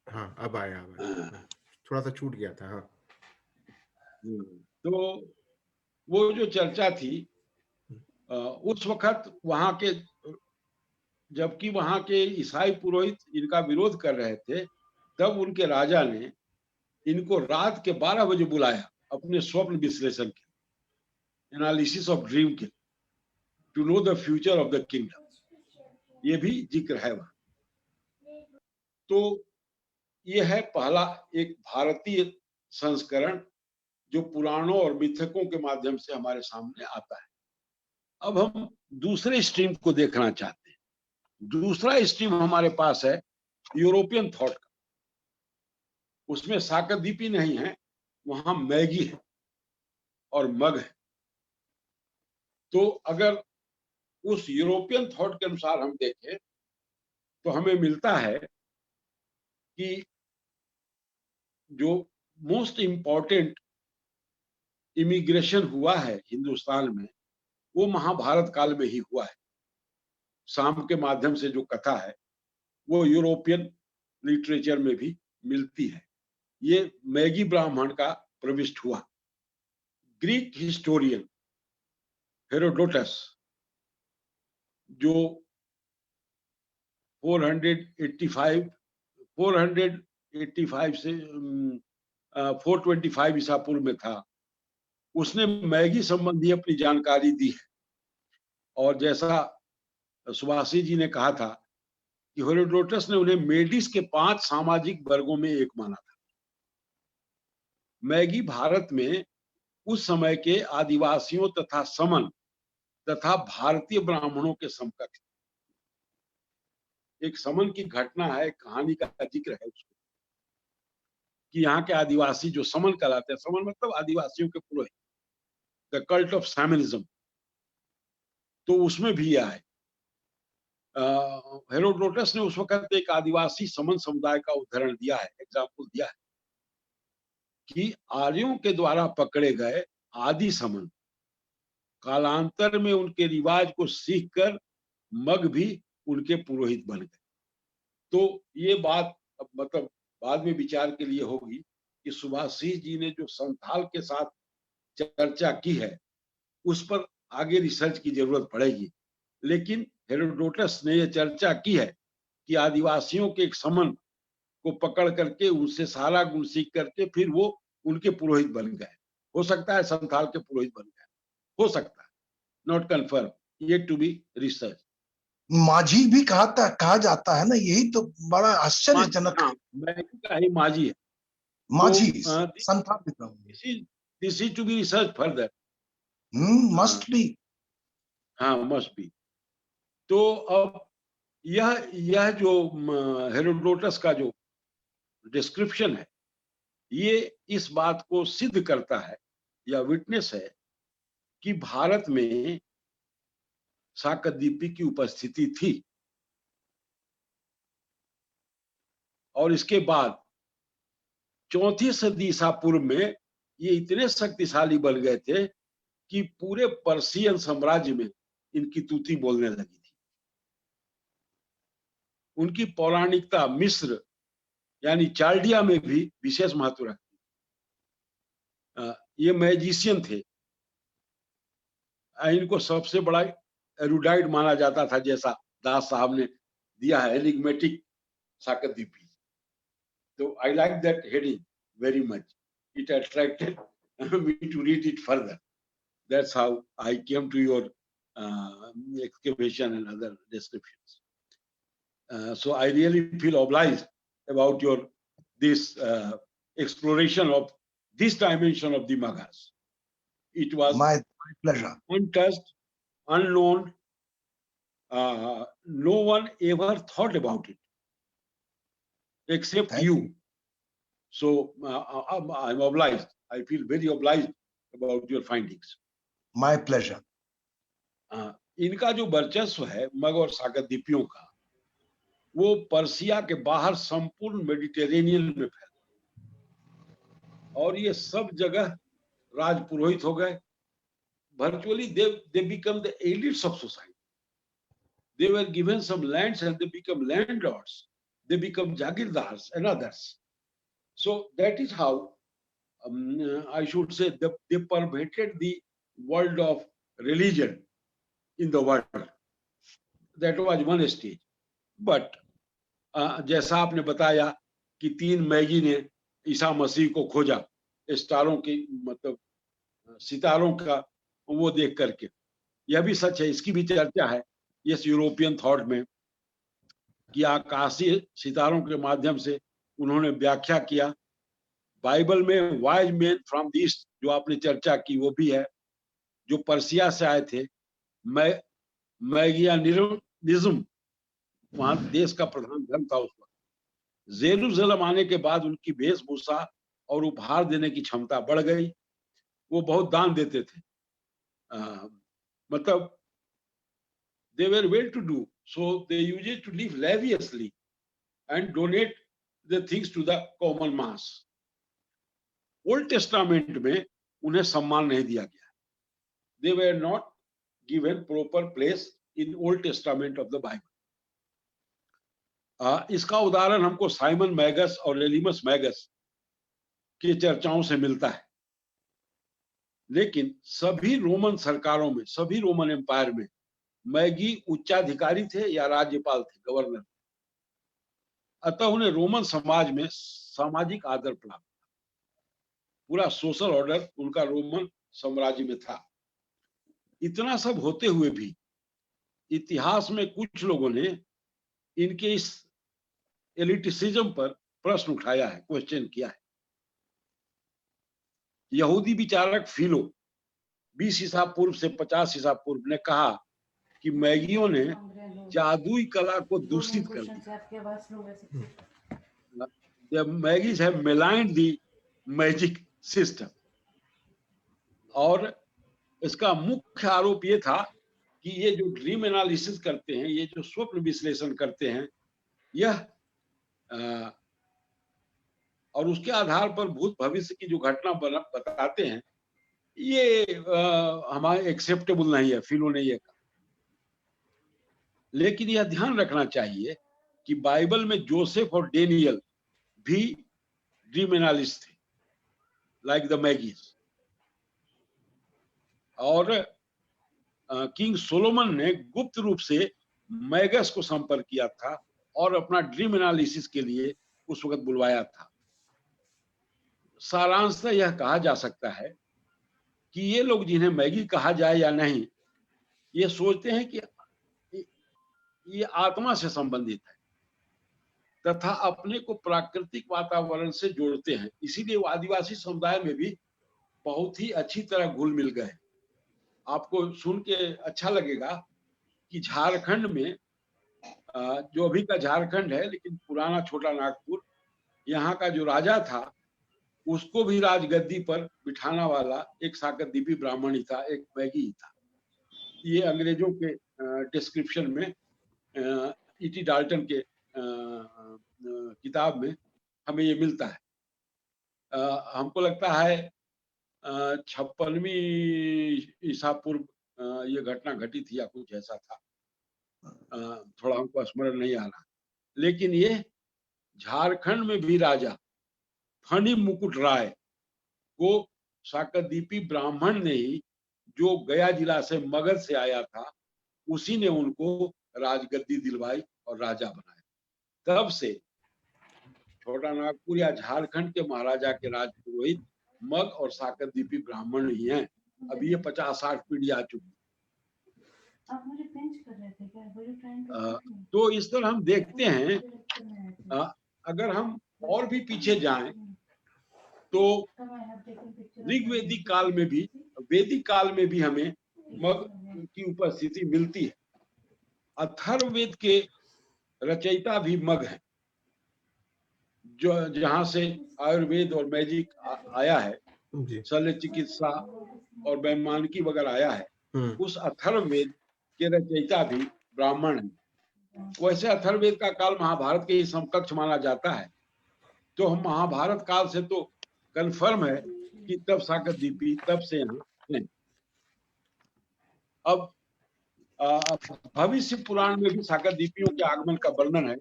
हाँ अब आया, हाँ, थोड़ा सा छूट गया था। हाँ, तो वो जो चर्चा थी उस वक्त वहां के, जबकि वहां के ईसाई पुरोहित इनका विरोध कर रहे थे, तब उनके राजा ने इनको रात के 12 बजे बुलाया अपने स्वप्न विश्लेषण के, एनालिसिस ऑफ ड्रीम के, to know the future of the kingdom. ये भी जिक्र है वहां। तो ये है पहला एक भारतीय संस्करण जो पुराणों और मिथकों के माध्यम से हमारे सामने आता है। अब हम दूसरे स्ट्रीम को देखना चाहते हैं। दूसरा स्ट्रीम हमारे पास है यूरोपियन थॉट का। उसमें साकरद्वीपी नहीं है, वहां मैगी है और मग है। तो अगर उस यूरोपियन थॉट के अनुसार हम देखें तो हमें मिलता है कि जो मोस्ट इंपॉर्टेंट इमिग्रेशन हुआ है हिंदुस्तान में, वो महाभारत काल में ही हुआ है। शाम के माध्यम से जो कथा है वो यूरोपियन लिटरेचर में भी मिलती है। ये मैगी ब्राह्मण का प्रविष्ट हुआ। ग्रीक हिस्टोरियन हेरोडोटस, जो 485 से 425 ईसा पूर्व में था, उसने मैगी संबंधी अपनी जानकारी दी है। और जैसा सुभाषिस जी ने कहा था कि हेरोडोटस ने उन्हें मेडिस के 5 सामाजिक वर्गों में एक माना था। मैगी भारत में उस समय के आदिवासियों तथा समन तथा भारतीय ब्राह्मणों के समकक्ष। एक समन की घटना है, कहानी का जिक्र है उसको, कि यहाँ के आदिवासी जो समन कहलाते हैं, समन मतलब आदिवासियों के पुरोहित, द कल्ट ऑफ शैमनिज्म, तो उसमें भी आए। हेरोडोटस ने उस वक्त एक आदिवासी समन समुदाय का उदाहरण दिया है, एग्जाम्पल दिया है, कि आर्यों के द्वारा पकड़े गए आदि समन कालांतर में उनके रिवाज को सीखकर मग भी उनके पुरोहित बन गए। तो ये बात मतलब बाद में विचार के लिए होगी कि सुभाषिस जी ने जो संथाल के साथ चर्चा की है उस पर आगे रिसर्च की जरूरत पड़ेगी। लेकिन हेरोडोटस ने यह चर्चा की है कि आदिवासियों के एक समन को पकड़ करके उनसे सारा गुण सीख करके फिर वो उनके पुरोहित बन गए। हो सकता है संथाल के पुरोहित बन गए, हो सकता है, not confirm, yet to be research. Majhi भी कहा जाता है ना, यही तो बड़ा आश्चर्यजनक है। मैगी का ही माझी है। माझी तो संथाल भी कहूंगे। This is to be research further. Must be. हाँ, मस्ट बी। तो अब यह जो हेरोडोटस का जो डिस्क्रिप्शन है, ये इस बात को सिद्ध करता है या विटनेस है कि भारत में शाकदीपी की उपस्थिति थी। और इसके बाद 4वीं सदी ईसा पूर्व में ये इतने शक्तिशाली बन गए थे कि पूरे पर्शियन साम्राज्य में इनकी तूती बोलने लगी थी। उनकी पौराणिकता मिस्र यानी चाल्डिया में भी विशेष महत्व रखती। ये मैजिशियन थे। इनको सबसे बड़ा एरुडाइट माना जाता था, जैसा दास साहब ने दिया है, एनिग्मेटिक शाकदीपी। तो I like that heading very much. It attracted me to read it further. That's how I came to your excavation and other descriptions. So I really feel obliged about your this exploration of this dimension of the Maghas. It was my pleasure. Untouched, unknown. No one ever thought about it except Thank you. So I'm obliged. I feel very obliged about your findings. My pleasure. इनका जो वर्चस्व है मग और शाकदीपियों का, वो Persia के बाहर संपूर्ण मेडिटेरेनियन में फैला और ये सब जगह राजपुरोहित हो गए। Virtually they become the elites of society. They were given some lands and they become landlords. They become jagirdars and others. So that is how I should say they permeated the world of religion in the world. That was one stage. But जैसा आपने बताया कि 3 Maggi ने ईसा मसीह को खोजा, स्टारों की मतलब सितारों का वो देख करके, यह भी सच है। इसकी भी चर्चा है इस यूरोपियन थॉट में कि आकाशीय सितारों के माध्यम से उन्होंने व्याख्या किया। बाइबल में wise man from the east जो आपने चर्चा की वो भी है, जो पर्सिया से आए थे। मैगियानिज्म वहां देश का प्रधान धर्म था उस वक्त। जेरूसलम आने के बाद उनकी वेशभूषा और उपहार देने की क्षमता बढ़ गई। वो बहुत दान देते थे। मतलब they were well to do, so they used to live lavishly and donate the things to the common mass. Old testament में उन्हें सम्मान नहीं दिया गया। They were not given proper place in Old Testament of the Bible. इसका उदाहरण हमको Simon Magas और एलिमस मैगस की चर्चाओं से मिलता है। लेकिन सभी रोमन सरकारों में, सभी रोमन एम्पायर में मैगी उच्चाधिकारी थे या राज्यपाल थे, गवर्नर। अतः उन्हें रोमन समाज में सामाजिक आदर प्राप्त, पूरा सोशल ऑर्डर उनका रोमन साम्राज्य में था। इतना सब होते हुए भी इतिहास में कुछ लोगों ने इनके इस एलिटिसिज्म पर प्रश्न उठाया है, क्वेश्चन किया है। यहूदी विचारक फिलो 20 ईसा पूर्व से 50 ईसा पूर्व ने कहा कि मैगियों ने जादुई कला को दूषित कर दिया। The Magis have maligned the magic system. और इसका मुख्य आरोप ये था कि ये जो ड्रीम एनालिसिस करते हैं, ये जो स्वप्न विश्लेषण करते हैं, यह और उसके आधार पर भूत भविष्य की जो घटना बताते हैं, ये हमारे एक्सेप्टेबल नहीं है, फिलो ने ये कहा। लेकिन यह ध्यान रखना चाहिए कि बाइबल में जोसेफ और डेनियल भी ड्रीम एनालिस्ट थे, लाइक द मैगीज। और किंग सोलोमन ने गुप्त रूप से मैगस को संपर्क किया था और अपना ड्रीम एनालिसिस के लिए उस वक्त बुलवाया था। सारांश यह कहा जा सकता है कि ये लोग, जिन्हें मैगी कहा जाए या नहीं, ये सोचते हैं कि ये आत्मा से संबंधित है तथा अपने को प्राकृतिक वातावरण से जोड़ते हैं। इसीलिए वो आदिवासी समुदाय में भी बहुत ही अच्छी तरह घुल मिल गए। आपको सुन के अच्छा लगेगा कि झारखंड में, जो अभी का झारखंड है लेकिन पुराना छोटा नागपुर, यहाँ का जो राजा था उसको भी राजगद्दी पर बिठाना वाला एक साकरदीपी ब्राह्मण ही था, एक मैगी ही था। ये अंग्रेजों के डिस्क्रिप्शन में E.T. डाल्टन के किताब में हमें ये मिलता है। हमको लगता है 56वीं ईसा पूर्व ये घटना घटी थी या कुछ ऐसा था, थोड़ा हमको स्मरण नहीं आ रहा। लेकिन ये झारखंड में भी राजा फणी मुकुट राय को साकरदीपी ब्राह्मण ने ही, जो गया जिला से मगध से आया था, उसी ने उनको राजगद्दी दिलवाई और राजा बनाया। तब से छोटा नागपुर या झारखंड के महाराजा के राजपुरोहित मग और साकरदीपी ब्राह्मण ही हैं। अभी ये 50-60 पीढ़ी आ चुकी है। आप मुझे पिंच कर रहे थे क्या? Were you trying to pinch me? तो इस तरह हम देखते हैं। अगर हम और भी पीछे जाएं तो ऋग्वेदिक काल में भी, वैदिक काल में भी हमें मग की उपस्थिति मिलती है। अथर्ववेद के रचयिता भी मग हैं, जो जहां से आयुर्वेद और मैजिक आया है, शल्य चिकित्सा और वैमानिकी वगैरह आया है, उस अथर्ववेद के रचयिता भी ब्राह्मण हैं। वैसे अथर्ववेद का काल महाभारत के ही समकक्ष माना जाता है, तो हम महाभारत काल से तो कन्फर्म है कि तब साकरदीपी तब से यहाँ हैं। अब भविष्य पुराण में भी साकरदीपियों के आगमन का वर्णन है,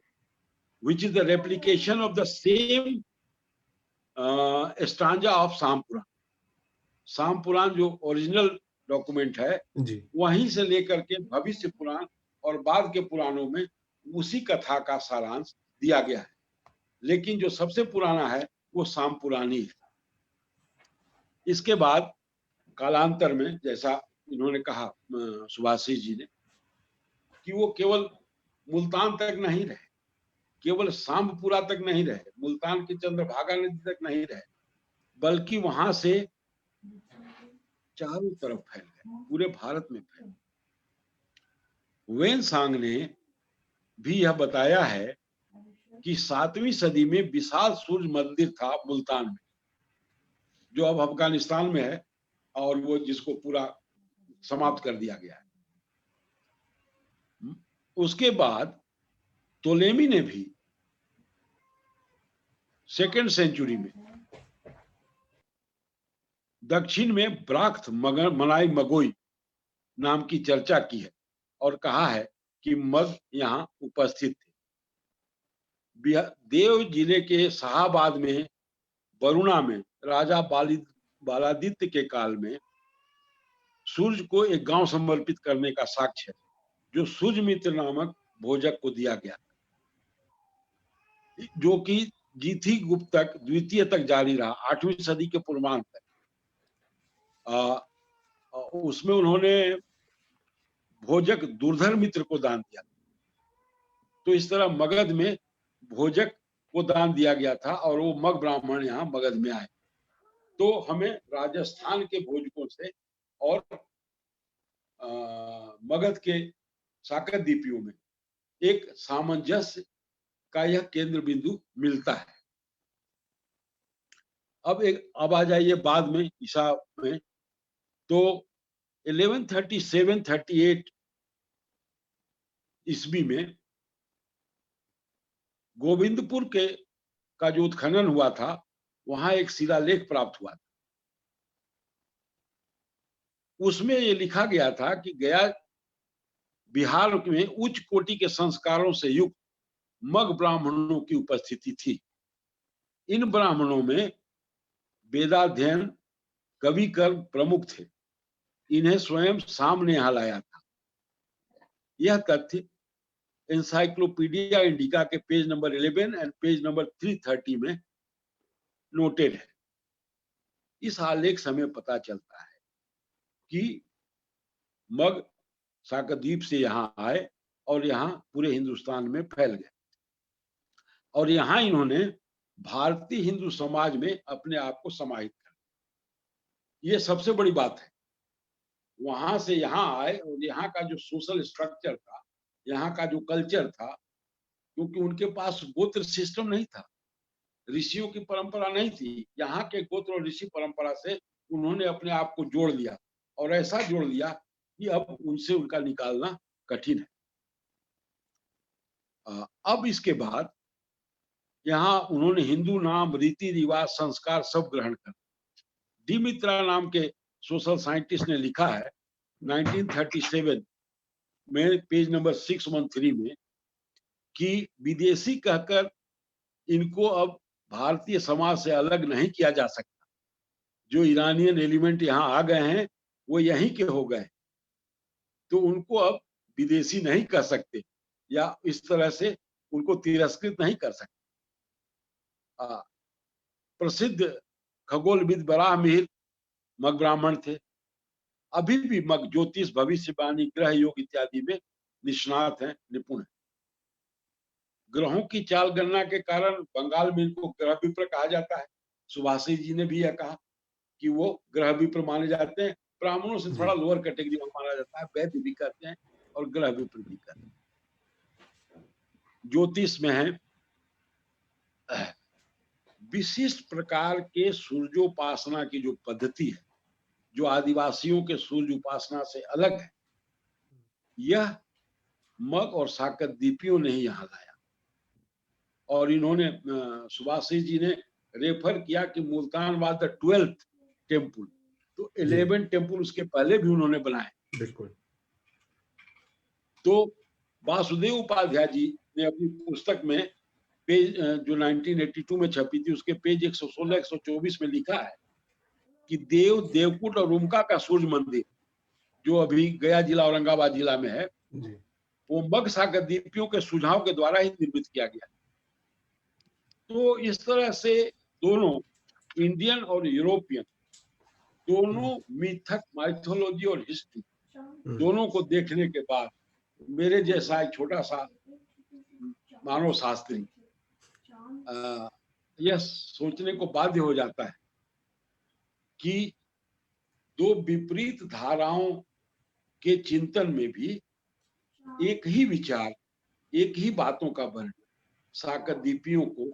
which is the replication of the same stanza of साम पुराण। साम पुराण जो ओरिजिनल डॉक्यूमेंट है जी, वहीं से लेकर के भविष्य पुराण और बाद के पुराणों में उसी कथा का सारांश दिया गया है। लेकिन जो सबसे पुराना है वो साम पुराण ही है। इसके बाद कालांतर में, जैसा इन्होंने कहा सुभाषिस जी ने, कि वो केवल मुल्तान तक नहीं रहे, केवल सांबपुरा तक नहीं रहे, मुल्तान की चंद्रभागा नदी तक नहीं रहे, बल्कि वहां से चारों तरफ फैल गए, पूरे भारत में फैल गए। वेनसांग ने भी यह बताया है कि 7वीं सदी में विशाल सूर्य मंदिर था मुल्तान में, जो अब अफगानिस्तान में है और वो जिसको पूरा समाप्त कर दिया गया है। उसके बाद टोलेमी ने भी 2nd सेंचुरी में दक्षिण में ब्राख्त मनाई मगोई नाम की चर्चा की है और कहा है कि मग यहाँ उपस्थित थे। देव जिले के शाहाबाद में वरुणा में राजा बालादित्य के काल में सूर्य को एक गांव समर्पित करने का साक्ष्य है, जो सूर्यमित्र नामक भोजक को दिया गया, जो कि जीथी गुप्त तक द्वितीय तक जारी रहा, 8वीं सदी के पूर्वांत तक। उसमें उन्होंने भोजक दुर्धर मित्र को दान दिया। तो इस तरह मगध में भोजक को दान दिया गया था और वो मग ब्राह्मण यहाँ मगध में आए। तो हमें राजस्थान के भोजकों से और मगध के साकरदीपियों में एक सामंजस्य का यह केंद्र बिंदु मिलता है। अब आ जाइए बाद में ईसा में, तो 1137-38 ईस्वी में गोविंदपुर का जो उत्खनन हुआ था, वहां एक शिलालेख प्राप्त हुआ था। उसमें ये लिखा गया था कि गया बिहार में उच्च कोटि के संस्कारों से युक्त मग ब्राह्मणों की उपस्थिति थी। इन ब्राह्मणों में वेदाध्ययन कवि कर्म प्रमुख थे। इन्हें स्वयं सामने यहाँ लाया था। यह तथ्य एनसाइक्लोपीडिया इंडिका के page number 11 and page number 330 में नोटेड है। इस आलेख से हमें पता चलता है कि मग साकद्वीप से यहाँ आए और यहाँ पूरे हिंदुस्तान में फैल गए और यहाँ इन्होंने भारतीय हिंदू समाज में अपने आप को समाहित कर लिया। ये सबसे बड़ी बात है। वहां से यहाँ आए और यहाँ का जो सोशल स्ट्रक्चर था, यहाँ का जो कल्चर था, क्योंकि उनके पास गोत्र सिस्टम नहीं था, ऋषियों की परंपरा नहीं थी, यहाँ के गोत्र और ऋषि परंपरा से उन्होंने अपने आप को जोड़ लिया और ऐसा जोड़ लिया कि अब उनसे उनका निकालना कठिन है। अब इसके बाद यहाँ उन्होंने हिंदू नाम, रीति रिवाज, संस्कार सब ग्रहण कर। डिमित्रा नाम के सोशल साइंटिस्ट ने लिखा है 1937 में पेज नंबर 613 में कि विदेशी कहकर इनको अब भारतीय समाज से अलग नहीं किया जा सकता। जो ईरानियन एलिमेंट यहाँ आ गए हैं वो यहीं के हो गए, तो उनको अब विदेशी नहीं कह सकते या इस तरह से उनको तिरस्कृत नहीं कर सकते। प्रसिद्ध खगोलविद बराहमिहिर मग ब्राह्मण थे। अभी भी मग ज्योतिष, भविष्यवाणी, ग्रह योग इत्यादि में निष्णात हैं, निपुण हैं। ग्रहों की चाल गणना के कारण बंगाल में इनको ग्रह विप्र कहा जाता है। सुभाषी जी ने भी यह कहा कि वो ग्रह विप्र माने जाते हैं। ब्राह्मणों से थोड़ा लोअर कैटेगरी में माना जाता है, वैद्य भी कहते हैं और ग्रह विप्र भी कहते हैं। ज्योतिष में है विशिष्ट प्रकार के सूर्योपासना की जो पद्धति है, जो आदिवासियों के सूर्य उपासना से अलग है, यह मग और साकद्वीपियों ने ही यहाँ लाया। और इन्होंने सुभाषी जी ने रेफर किया कि Multan was the 12th temple, तो 11 टेम्पल उसके पहले भी उन्होंने बनाए। बिल्कुल। तो वासुदेव उपाध्याय जी ने अपनी पुस्तक में पेज जो 1982 में छपी थी उसके पेज 116-124 में लिखा है कि देवकुट और उमका का सूर्य मंदिर जो अभी गया जिला औरंगाबाद जिला में है, वो मग साकद्वीपियों के सुझाव के द्वारा ही निर्मित किया गया। तो इस तरह से दोनों इंडियन और यूरोपियन दोनों मिथक, माइथोलॉजी और हिस्ट्री दोनों को देखने के बाद मेरे जैसा एक छोटा सा मानव शास्त्री यह सोचने को बाध्य हो जाता है कि दो विपरीत धाराओं के चिंतन में भी एक ही विचार, एक ही बातों का वर्णन, साकद्वीपियों को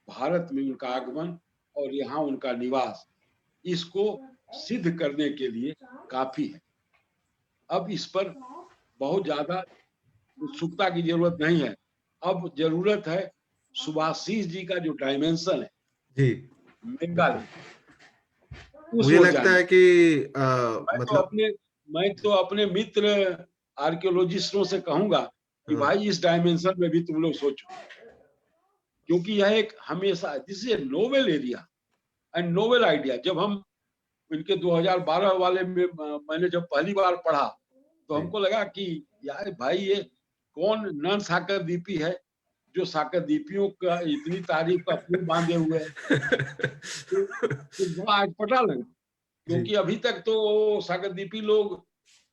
भारत में उनका आगमन और यहाँ उनका निवास, इसको सिद्ध करने के लिए काफी है। अब इस पर बहुत ज्यादा उत्सुकता की जरूरत नहीं है। अब जरूरत है सुभाषीष जी का जो डायमेंशन है जी, मेघालय, मुझे लगता है कि मैं तो अपने मित्र आर्कियोलॉजिस्टों से कहूंगा कि भाई इस डायमेंशन में भी तुम लोग सोचो, क्योंकि यह एक हमेशा this is a novel area and novel idea. जब हम इनके 2012 वाले में मैंने जब पहली बार पढ़ा तो हमको लगा कि यार भाई ये कौन नन साकरद्वीपी है जो साकरद्वीपियों का इतनी तारीफ का पुल बांधे हुए है। तो आज पता लगा, क्योंकि अभी तक तो साकरद्वीपी लोग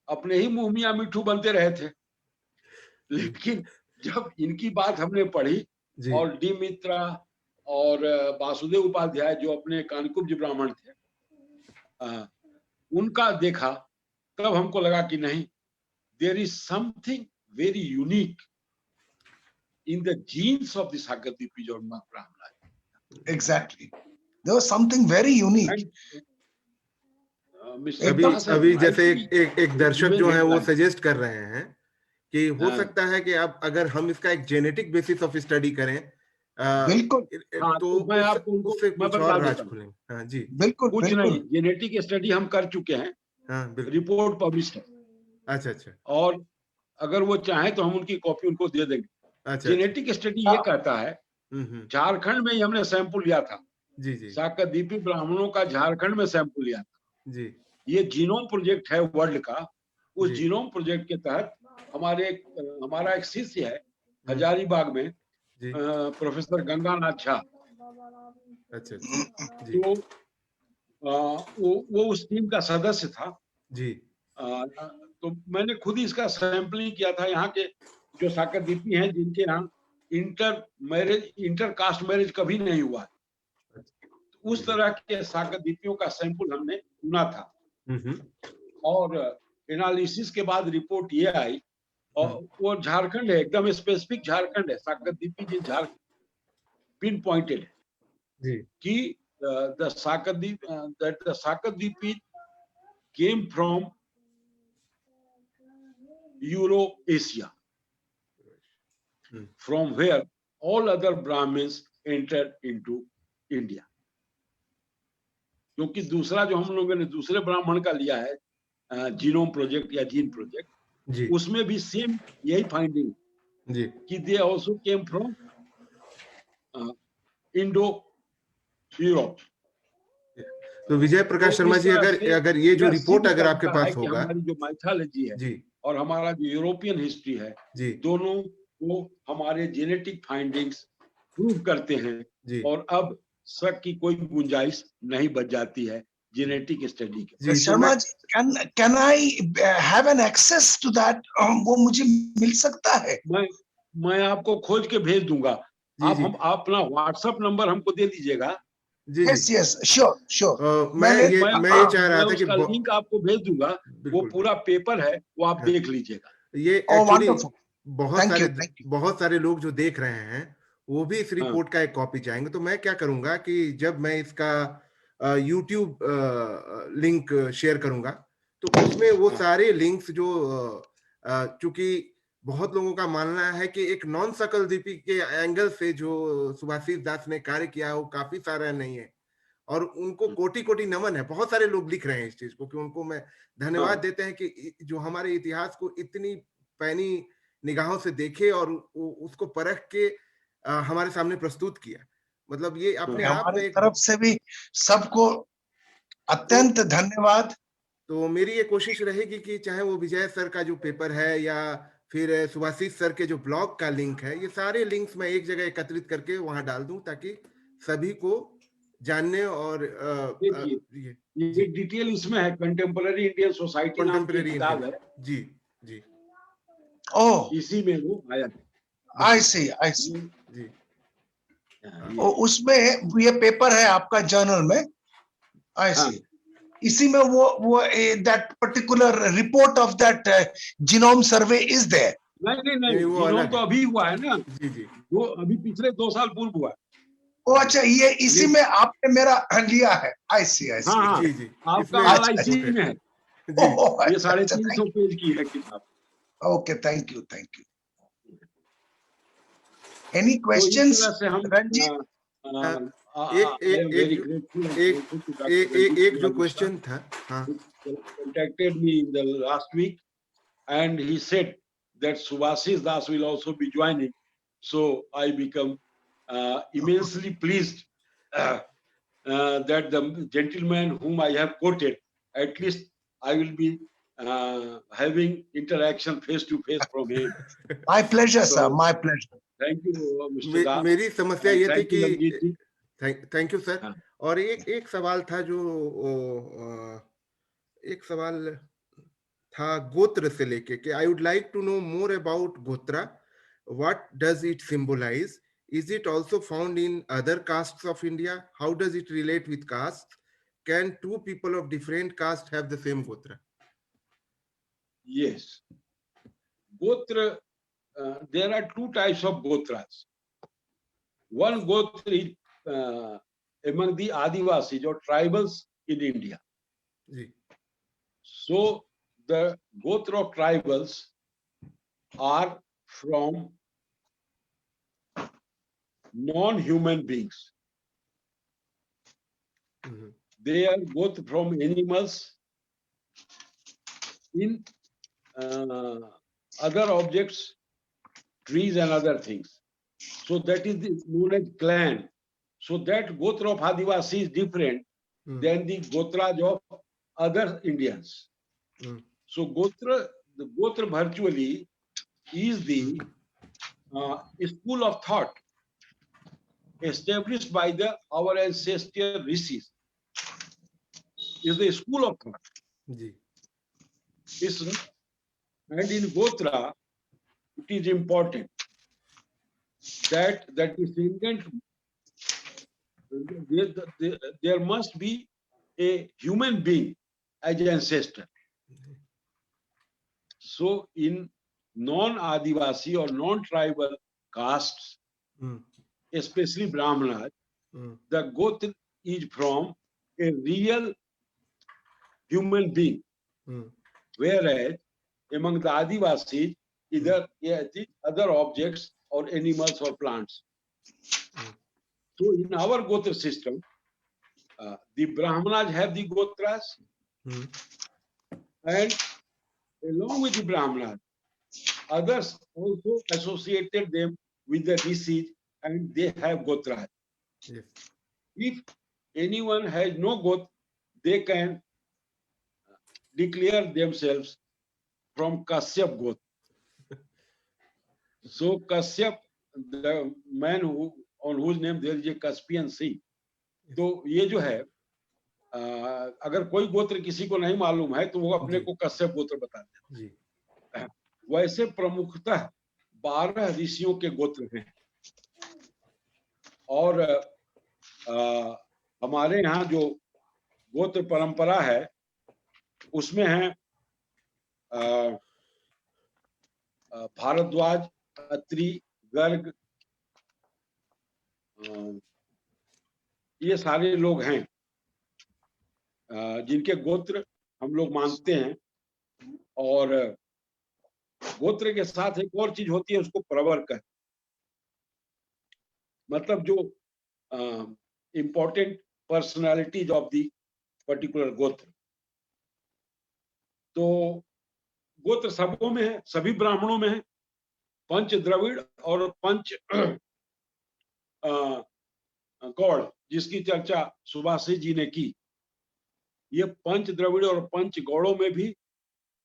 अपने ही मुंह मियां मिठू बनते रहे थे, लेकिन जब इनकी बात हमने पढ़ी और डी मित्रा और वासुदेव उपाध्याय जो अपने कानकुब्ज ब्राह्मण थे उनका देखा, तब हमको लगा कि नहीं, there is something very unique in the genes of the Sagadvipi or Brahmana. Exactly. There was something very unique. अभी जैसे एक दर्शक जो है वो सजेस्ट कर रहे हैं कि हो सकता है कि अब अगर हम इसका एक जेनेटिक बेसिस ऑफ स्टडी करें बिल्कुल, तो मैं आपको उससे कुछ और राज खुलेंगे। हाँ जी, बिल्कुल, कुछ नहीं, जेनेटिक स्टडी हम कर चुके हैं। हाँ, रिपोर्ट पब्लिश है। अच्छा, और अगर वो चाहे तो हम उनकी कॉपी उनको दे देंगे। जेनेटिक स्टडी ये कहता है, झारखंड में ही हमने सैंपल लिया था, जी, साकरद्वीपी ब्राह्मणों का झारखंड में सैंपल लिया था जी, ये जीनोम प्रोजेक्ट है वर्ल्ड का। उस जी। जीनोम प्रोजेक्ट के तहत हमारा एक शिष्य है हजारीबाग में, जी। प्रोफेसर गंगानाथ झा। अच्छा, अच्छा। जी, तो वो उस टीम का सदस्य था। जी। तो मैंने खुद ही इसका सैंपलिंग किया था। यहाँ के जो साकरदीपी हैं जिनके यहाँ इंटर कास्ट मैरिज कभी नहीं हुआ, तो उस तरह के साकरदीपियों का सैंपल हमने चुना था। और एनालिसिस के बाद रिपोर्ट ये आई, और वो झारखंड है, एकदम स्पेसिफिक झारखंड है, साकरदीपी जी झारखंड पिन पॉइंटेड है जी। कि the Sakadweep came from Euro-Asia, from where all other Brahmins entered into India. क्योंकि दूसरा जो हम लोगों ने दूसरे ब्राह्मण का लिया है जीनोम प्रोजेक्ट या जीन प्रोजेक्ट, जी। उसमें भी सेम यही फाइंडिंग जी। कि they also came from Indo Europe. तो विजय प्रकाश शर्मा जी, अगर ये जो रिपोर्ट अगर आपके पास होगा, हमारी जो माइथोलॉजी है जी, और हमारा जो यूरोपियन हिस्ट्री है, जी, दोनों को हमारे जेनेटिक फाइंडिंग्स प्रूव करते हैं, जी, और अब शक की कोई गुंजाइश नहीं बच जाती है जेनेटिक स्टडी के। जी। Sharma ji, can I have an access to that? वो मुझे मिल सकता है? मैं आपको खोज के भेज दूंगा। जी, आप जी, अपना व्हाट्सएप नंबर हमको दे दीजिएगा। जी, Yes, जी। yes, sure. मैं ये चाह रहा मैं था कि उसका लिंक आपको भेज दूंगा। वो बिल्कुल, पूरा पेपर है, वो आप हाँ। देख लीजिएगा। ये Oh, actually wonderful. Thank you. बहुत सारे लोग जो देख रहे हैं वो भी इस हाँ। रिपोर्ट का एक कॉपी चाहेंगे। तो मैं क्या करूंगा कि जब मैं इसका यूट्यूब लिंक शेयर करूंगा, तो उसमें वो हाँ। सारे लिंक्स जो चूंकि बहुत लोगों का मानना है कि एक नॉन सकलदीपी के एंगल से जो सुभाषिस दास ने कार्य किया है वो काफी सारा नहीं है, और उनको कोटि कोटि नमन है। बहुत सारे लोग लिख रहे हैं इस चीज को कि उनको मैं धन्यवाद देते हैं कि जो हमारे इतिहास को इतनी पैनी निगाहों से देखे और उसको परख के हमारे सामने प्रस्तुत किया। मतलब ये अपने आप में हमारे एक तरफ से भी सबको अत्यंत धन्यवाद। तो मेरी ये कोशिश रहेगी कि चाहे वो विजय सर का जो पेपर है या फिर सुभाषिस सर के जो ब्लॉग का लिंक है, ये सारे लिंक्स मैं एक जगह एकत्रित करके वहां डाल दूं ताकि सभी को जानने और देखिए, जी, ये डिटेल इसमें है। कंटेम्पररी इंडियन सोसाइटी नाम की कंटेम्पररी किताब है, जी, जी, ओह, इसी में वो आया है। I see. जी। उसमें ये पेपर है आपका जर्नल में, I see. इसी में वो that particular report of that genome survey is there. नहीं, वो जीनोम अलग तो है। अभी हुआ है ना, जी, जी, वो अभी पिछले 2 साल पूर्व हुआ है। ओ अच्छा, ये इसी में आपने मेरा लिया है। I see. हाँ, जी, जी। आपका इसमें वाला अच्छा, इसी में है। जी, ओह, ये अच्छा, 350 पेज की है किताब। Okay, thank you. एनी तो इस क्वेश्चंस तरह से हम रंजीत? एक जो क्वेश्चन था, हाँ, contacted me in the last week and he said that Subhasis Das will also be joining, so I become immensely pleased that the gentleman whom I have quoted, at least I will be having interaction face to face from him. My pleasure, sir. So, My pleasure. Thank you, Mr. Das. मेरी समस्या ये थी Thank you, कि Ranjit ji. Thank you sir. हाँ। और एक सवाल था जो एक सवाल था गोत्र से लेके कि I would like to know more about gotra, what does it symbolise, is it also found in other castes of India, how does it relate with caste, can two people of different caste have the same gotra? Yes. Gotra, there are 2 types of gotras. One gotra is among the Adivasis or tribals in India. जी, So the gotra of tribals are from non-human beings. They are both from animals, in other objects, trees and other things. So that is known as clan. So that gotra of Adivasi is different than the gotras of other Indians. So the Gotra virtually is the school of thought established by our ancestral rishis. Is the school of thought. जी And in Gotra, it is important that descendant, there must be a human being as an ancestor. So in non-Adivasi or non-tribal castes, especially Brahmanas, the Gotra is from a real human being, whereas among the Adivasis, either other objects or animals or plants. So in our Gotra system, the Brahmanas have the Gotras, and along with the Brahmanas, others also associated them with the rishis, and they have Gotras. Yes. If anyone has no Gotra, they can declare themselves from Kashyap Gotra. So Kashyap, the man on whose name there is a Caspian Sea. तो ये जो है, अगर कोई गोत्र किसी को नहीं मालूम है तो वो अपने को कश्यप गोत्र बताते हैं। वैसे प्रमुखतः 12 ऋषियों के गोत्र हैं, और हमारे यहाँ जो गोत्र परंपरा है उसमें है भारद्वाज, अत्रि, गर्ग, ये सारे लोग हैं जिनके गोत्र हम लोग मानते हैं। और गोत्र के साथ एक और चीज होती है, उसको प्रवर कहते हैं, मतलब जो important personalities of the particular गोत्र। तो गोत्र सबों में है, सभी ब्राह्मणों में है। पंच द्रविड़ और पंच गौड़ जिसकी चर्चा सुभाषिस जी ने की, ये पंच द्रविड़ और पंच गौड़ों में भी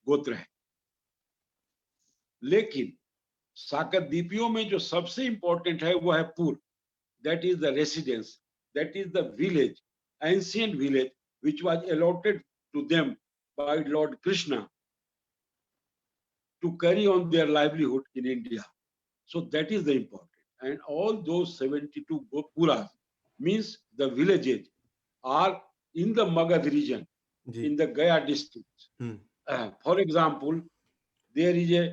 गोत्र है। लेकिन साकरद्वीपियों में जो सबसे इंपॉर्टेंट है वो है पुर, that is the residence, that is the village, ancient village which was allotted to them by Lord Krishna to carry on their livelihood in India. So that is the important. And all those 72 puras, means the villages, are in the Magad region, in the Gaya district. For example, there is a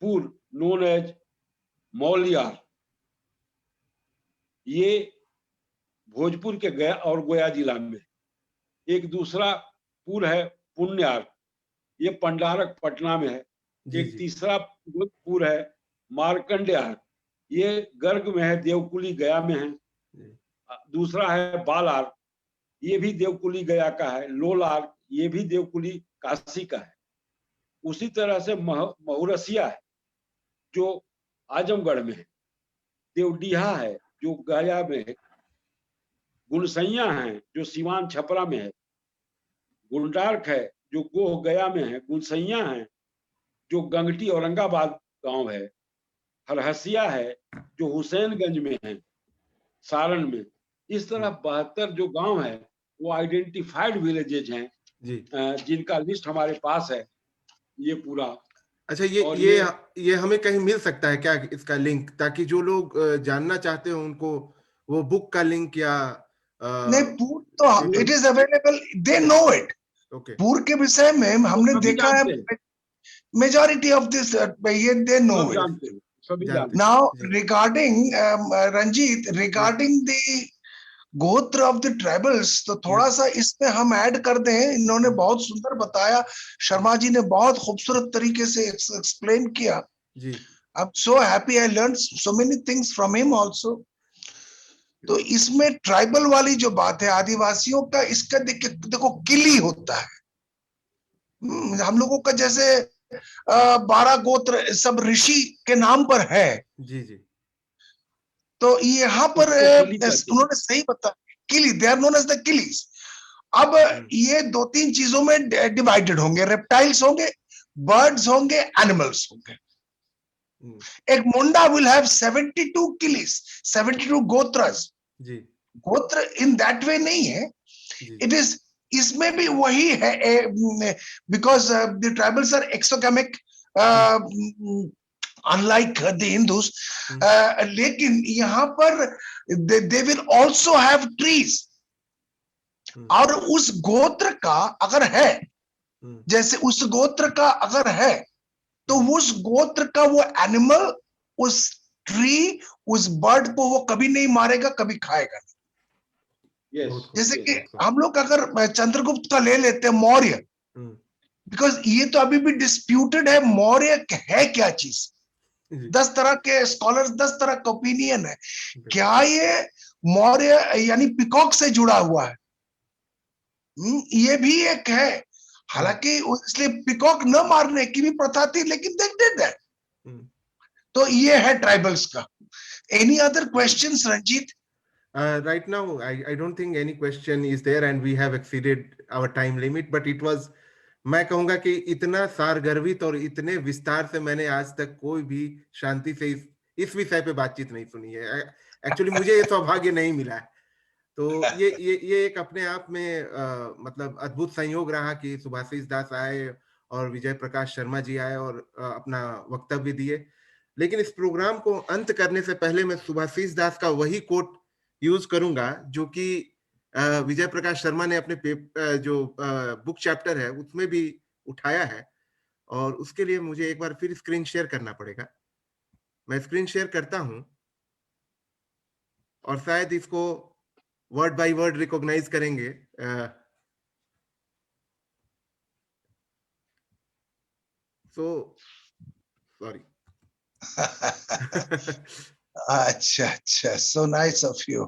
pur known as Mauliar. ये भोजपुर के गया और गोया जिला में। एक दूसरा पुर है पुण्यार, ये पंडारक पटना में है। एक तीसरा पुर है मार्कंडेयार, ये गर्ग में है, देवकुली गया में है। दूसरा है बालार, ये भी देवकुली गया का है। लोलार, ये भी देवकुली काशी का है। उसी तरह से महुरसिया है जो आजमगढ़ में है। देवडीहा है जो गया में है। गुणसैया है जो सिवान छपरा में है। गुंडार्क है जो गोह गया में है। गुणसैया है जो गंगटी औरंगाबाद गांव है। हरहसिया है जो हुसैनगंज में है, सारण में। इस तरह 72 जो गांव है वो आइडेंटिफाइड विलेजेज हैं जिनका लिस्ट हमारे पास है। ये पूरा अच्छा, ये हमें कहीं मिल सकता है क्या इसका लिंक, ताकि जो लोग जानना चाहते हो उनको वो बुक का लिंक या नहीं, पूर तो it is available, they know it. पूर के विषय में हमने देखा है मेजॉरिटी ऑफ दिस ये they know it. Now regarding Ranjit, regarding the gotra of the tribals, तो थोड़ा सा इसमें हम ऐड कर दें। इन्होंने बहुत सुंदर बताया, शर्मा जी ने बहुत खूबसूरत तरीके से एक्सप्लेन किया। I am so happy, I learn so many things from him also. तो इसमें ट्राइबल वाली जो बात है आदिवासियों का, इसका देखो किली होता है। हम लोगों का जैसे 12 गोत्र सब ऋषि के नाम पर है। जी जी। तो यहाँ पर उन्होंने सही बताया, Kili, they are known as the Kilis. अब ये 2-3 चीजों में डिवाइडेड होंगे, रेप्टाइल्स होंगे, बर्ड्स होंगे, एनिमल्स होंगे। एक मुंडा विल हैव 72 किलीस, 72 गोत्रस। जी गोत्र इन दैट वे नहीं है, जी इट इज, इसमें भी वही है, because the tribals are exogamic unlike the Hindus, लेकिन यहाँ पर they will also have trees. और उस गोत्र का अगर है, जैसे उस गोत्र का अगर है, तो उस गोत्र का वो एनिमल, उस ट्री, उस बर्ड को वो कभी नहीं मारेगा, कभी खाएगा नहीं। Yes. जैसे yes. कि हम लोग अगर चंद्रगुप्त का ले लेते हैं, मौर्य, बिकॉज ये तो अभी भी डिस्प्यूटेड है, मौर्य है क्या चीज। 10 तरह के स्कॉलर्स, 10 तरह का ओपिनियन है, क्या ये मौर्य यानी पिकॉक से जुड़ा हुआ है। ये भी एक है, हालांकि इसलिए पिकॉक न मारने की भी प्रथा थी, लेकिन देख डिड दैट। तो ये है ट्राइबल्स का। Any other questions Ranjit? Right now, I don't think any question is there and we have exceeded our time limit, but it was, मैं कहूंगा कि इतना सारगर्भित और इतने विस्तार से मैंने आज तक कोई भी शांति से इस विषय पे बातचीत नहीं सुनी है। एक्चुअली मुझे ये सौभाग्य नहीं मिला है। तो ये एक अपने आप में मतलब अद्भुत संयोग रहा कि सुभाषिस दास आए और विजय प्रकाश शर्मा जी आए और अपना वक्तव्य दिए। लेकिन इस प्रोग्राम को अंत करने से पहले मैं सुभाषिस दास का वही कोट यूज करूंगा जो कि विजय प्रकाश शर्मा ने अपने जो बुक चैप्टर है उसमें भी उठाया है, और उसके लिए मुझे एक बार फिर स्क्रीन शेयर करना पड़ेगा। मैं स्क्रीन शेयर करता हूं और शायद इसको वर्ड बाय वर्ड रिकॉग्नाइज करेंगे। सॉरी। अच्छा, सो नाइस ऑफ यू।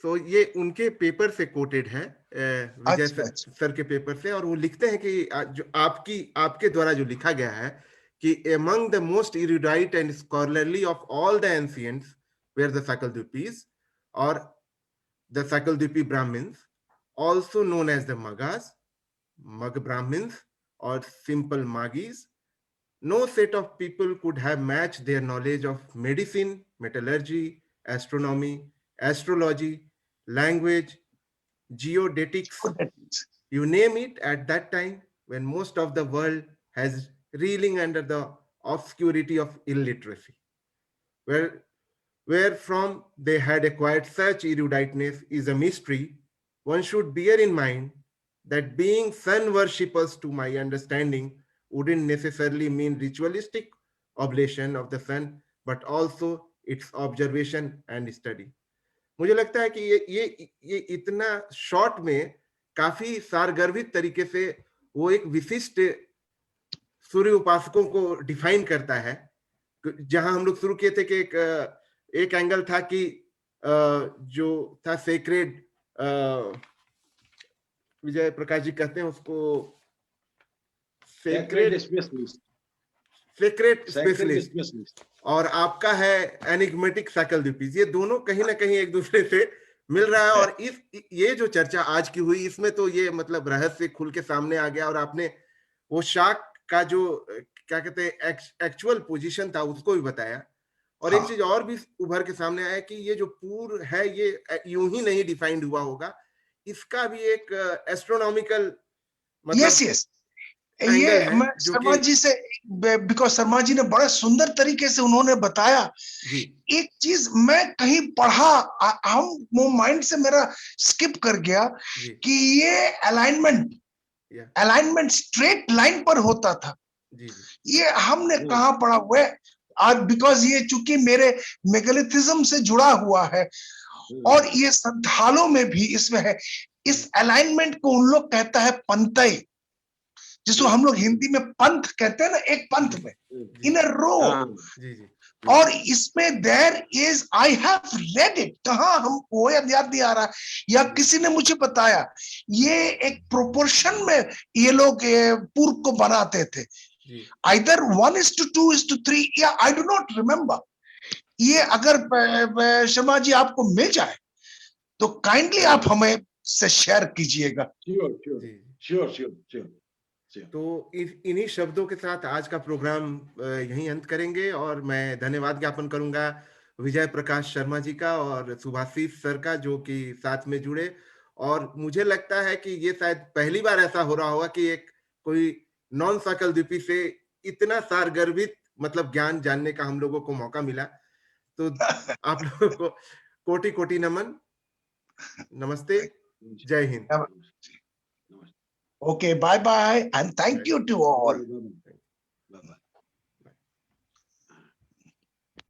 तो ये उनके पेपर से कोटेड है, विजय अच्छा। सर के पेपर से, और वो लिखते हैं कि जो आपके द्वारा जो लिखा गया है कि among the most erudite and scholarly of all the ancients were the Sakaldupis or the Sakaldupi Brahmins, also known as the Magas, Mag Brahmins or simple Magis. No set of people could have matched their knowledge of medicine, metallurgy, astronomy, astrology, language, geodetics, you name it, at that time when most of the world has reeling under the obscurity of illiteracy. Where from they had acquired such eruditeness is a mystery. One should bear in mind that being sun worshippers, to my understanding, wouldn't necessarily mean ritualistic oblation of the sun, but also its observation and study. मुझे लगता है कि ये इतना short में काफी सारगर्भित तरीके से वो एक विशिष्ट सूर्य उपासकों को डिफाइन करता है। जहां हम लोग शुरू किए थे कि एक एंगल था कि जो था सेक्रेड, विजय प्रकाश जी कहते हैं उसको सेक्रेड स्पेशलिस्ट, और आपका है एनिग्मेटिक साइकलड्यूपीज। ये दोनों कहीं ना कहीं एक दूसरे से मिल रहा है, और ये जो चर्चा आज की हुई इसमें तो ये मतलब रहस्य खुल के सामने आ गया, और आपने वो शाक का जो क्या कहते हैं एक्चुअल पोजीशन था उसको भी बताया। और एक चीज और भी उभर के सामने आया कि ये जो पूर्व है ये यूं ही नहीं डिफाइंड हुआ होगा, इसका भी एक एस्ट्रोनॉमिकल मतलब ये मैं शर्मा जी से, बिकॉज शर्मा जी ने बड़े सुंदर तरीके से उन्होंने बताया। एक चीज मैं कहीं पढ़ा, हम वो माइंड से मेरा स्किप कर गया कि ये अलाइनमेंट स्ट्रेट लाइन पर होता था। ये हमने कहाँ पढ़ा हुआ है? आज बिकॉज ये चूंकि मेरे मेगालिथिज्म से जुड़ा हुआ है, और ये संथालों में भी इसमें है। इस अलाइनमेंट को उन लोग कहता है पंतई, जिसको हम लोग हिंदी में पंथ कहते हैं ना, एक पंथ में, इन अ रो। और इसमें there is, I have read it, कहाँ हम वो याद नहीं आ रहा, या किसी ने मुझे बताया, ये एक प्रोपोर्शन में ये लोग पूर्व को बनाते थे, आइदर 1:2:3, या आई डू नॉट रिमेम्बर। ये अगर शर्मा जी आपको मिल जाए तो काइंडली आप हमें से शेयर कीजिएगा। Sure, sure, जी। sure, sure, sure, sure. तो इन्हीं शब्दों के साथ आज का प्रोग्राम यहीं अंत करेंगे और मैं धन्यवाद ज्ञापन करूंगा विजय प्रकाश शर्मा जी का और सुभाषिस सर का, जो कि साथ में जुड़े। और मुझे लगता है कि ये शायद पहली बार ऐसा हो रहा होगा कि एक कोई नॉन सकल द्वीपी से इतना सारगर्भित मतलब ज्ञान जानने का हम लोगों को मौका मिला। तो आप लोगों को कोटि कोटि नमन, नमस्ते, जय Hind. Namaste. Okay, bye bye, and thank you to all. Bye-bye. Bye-bye.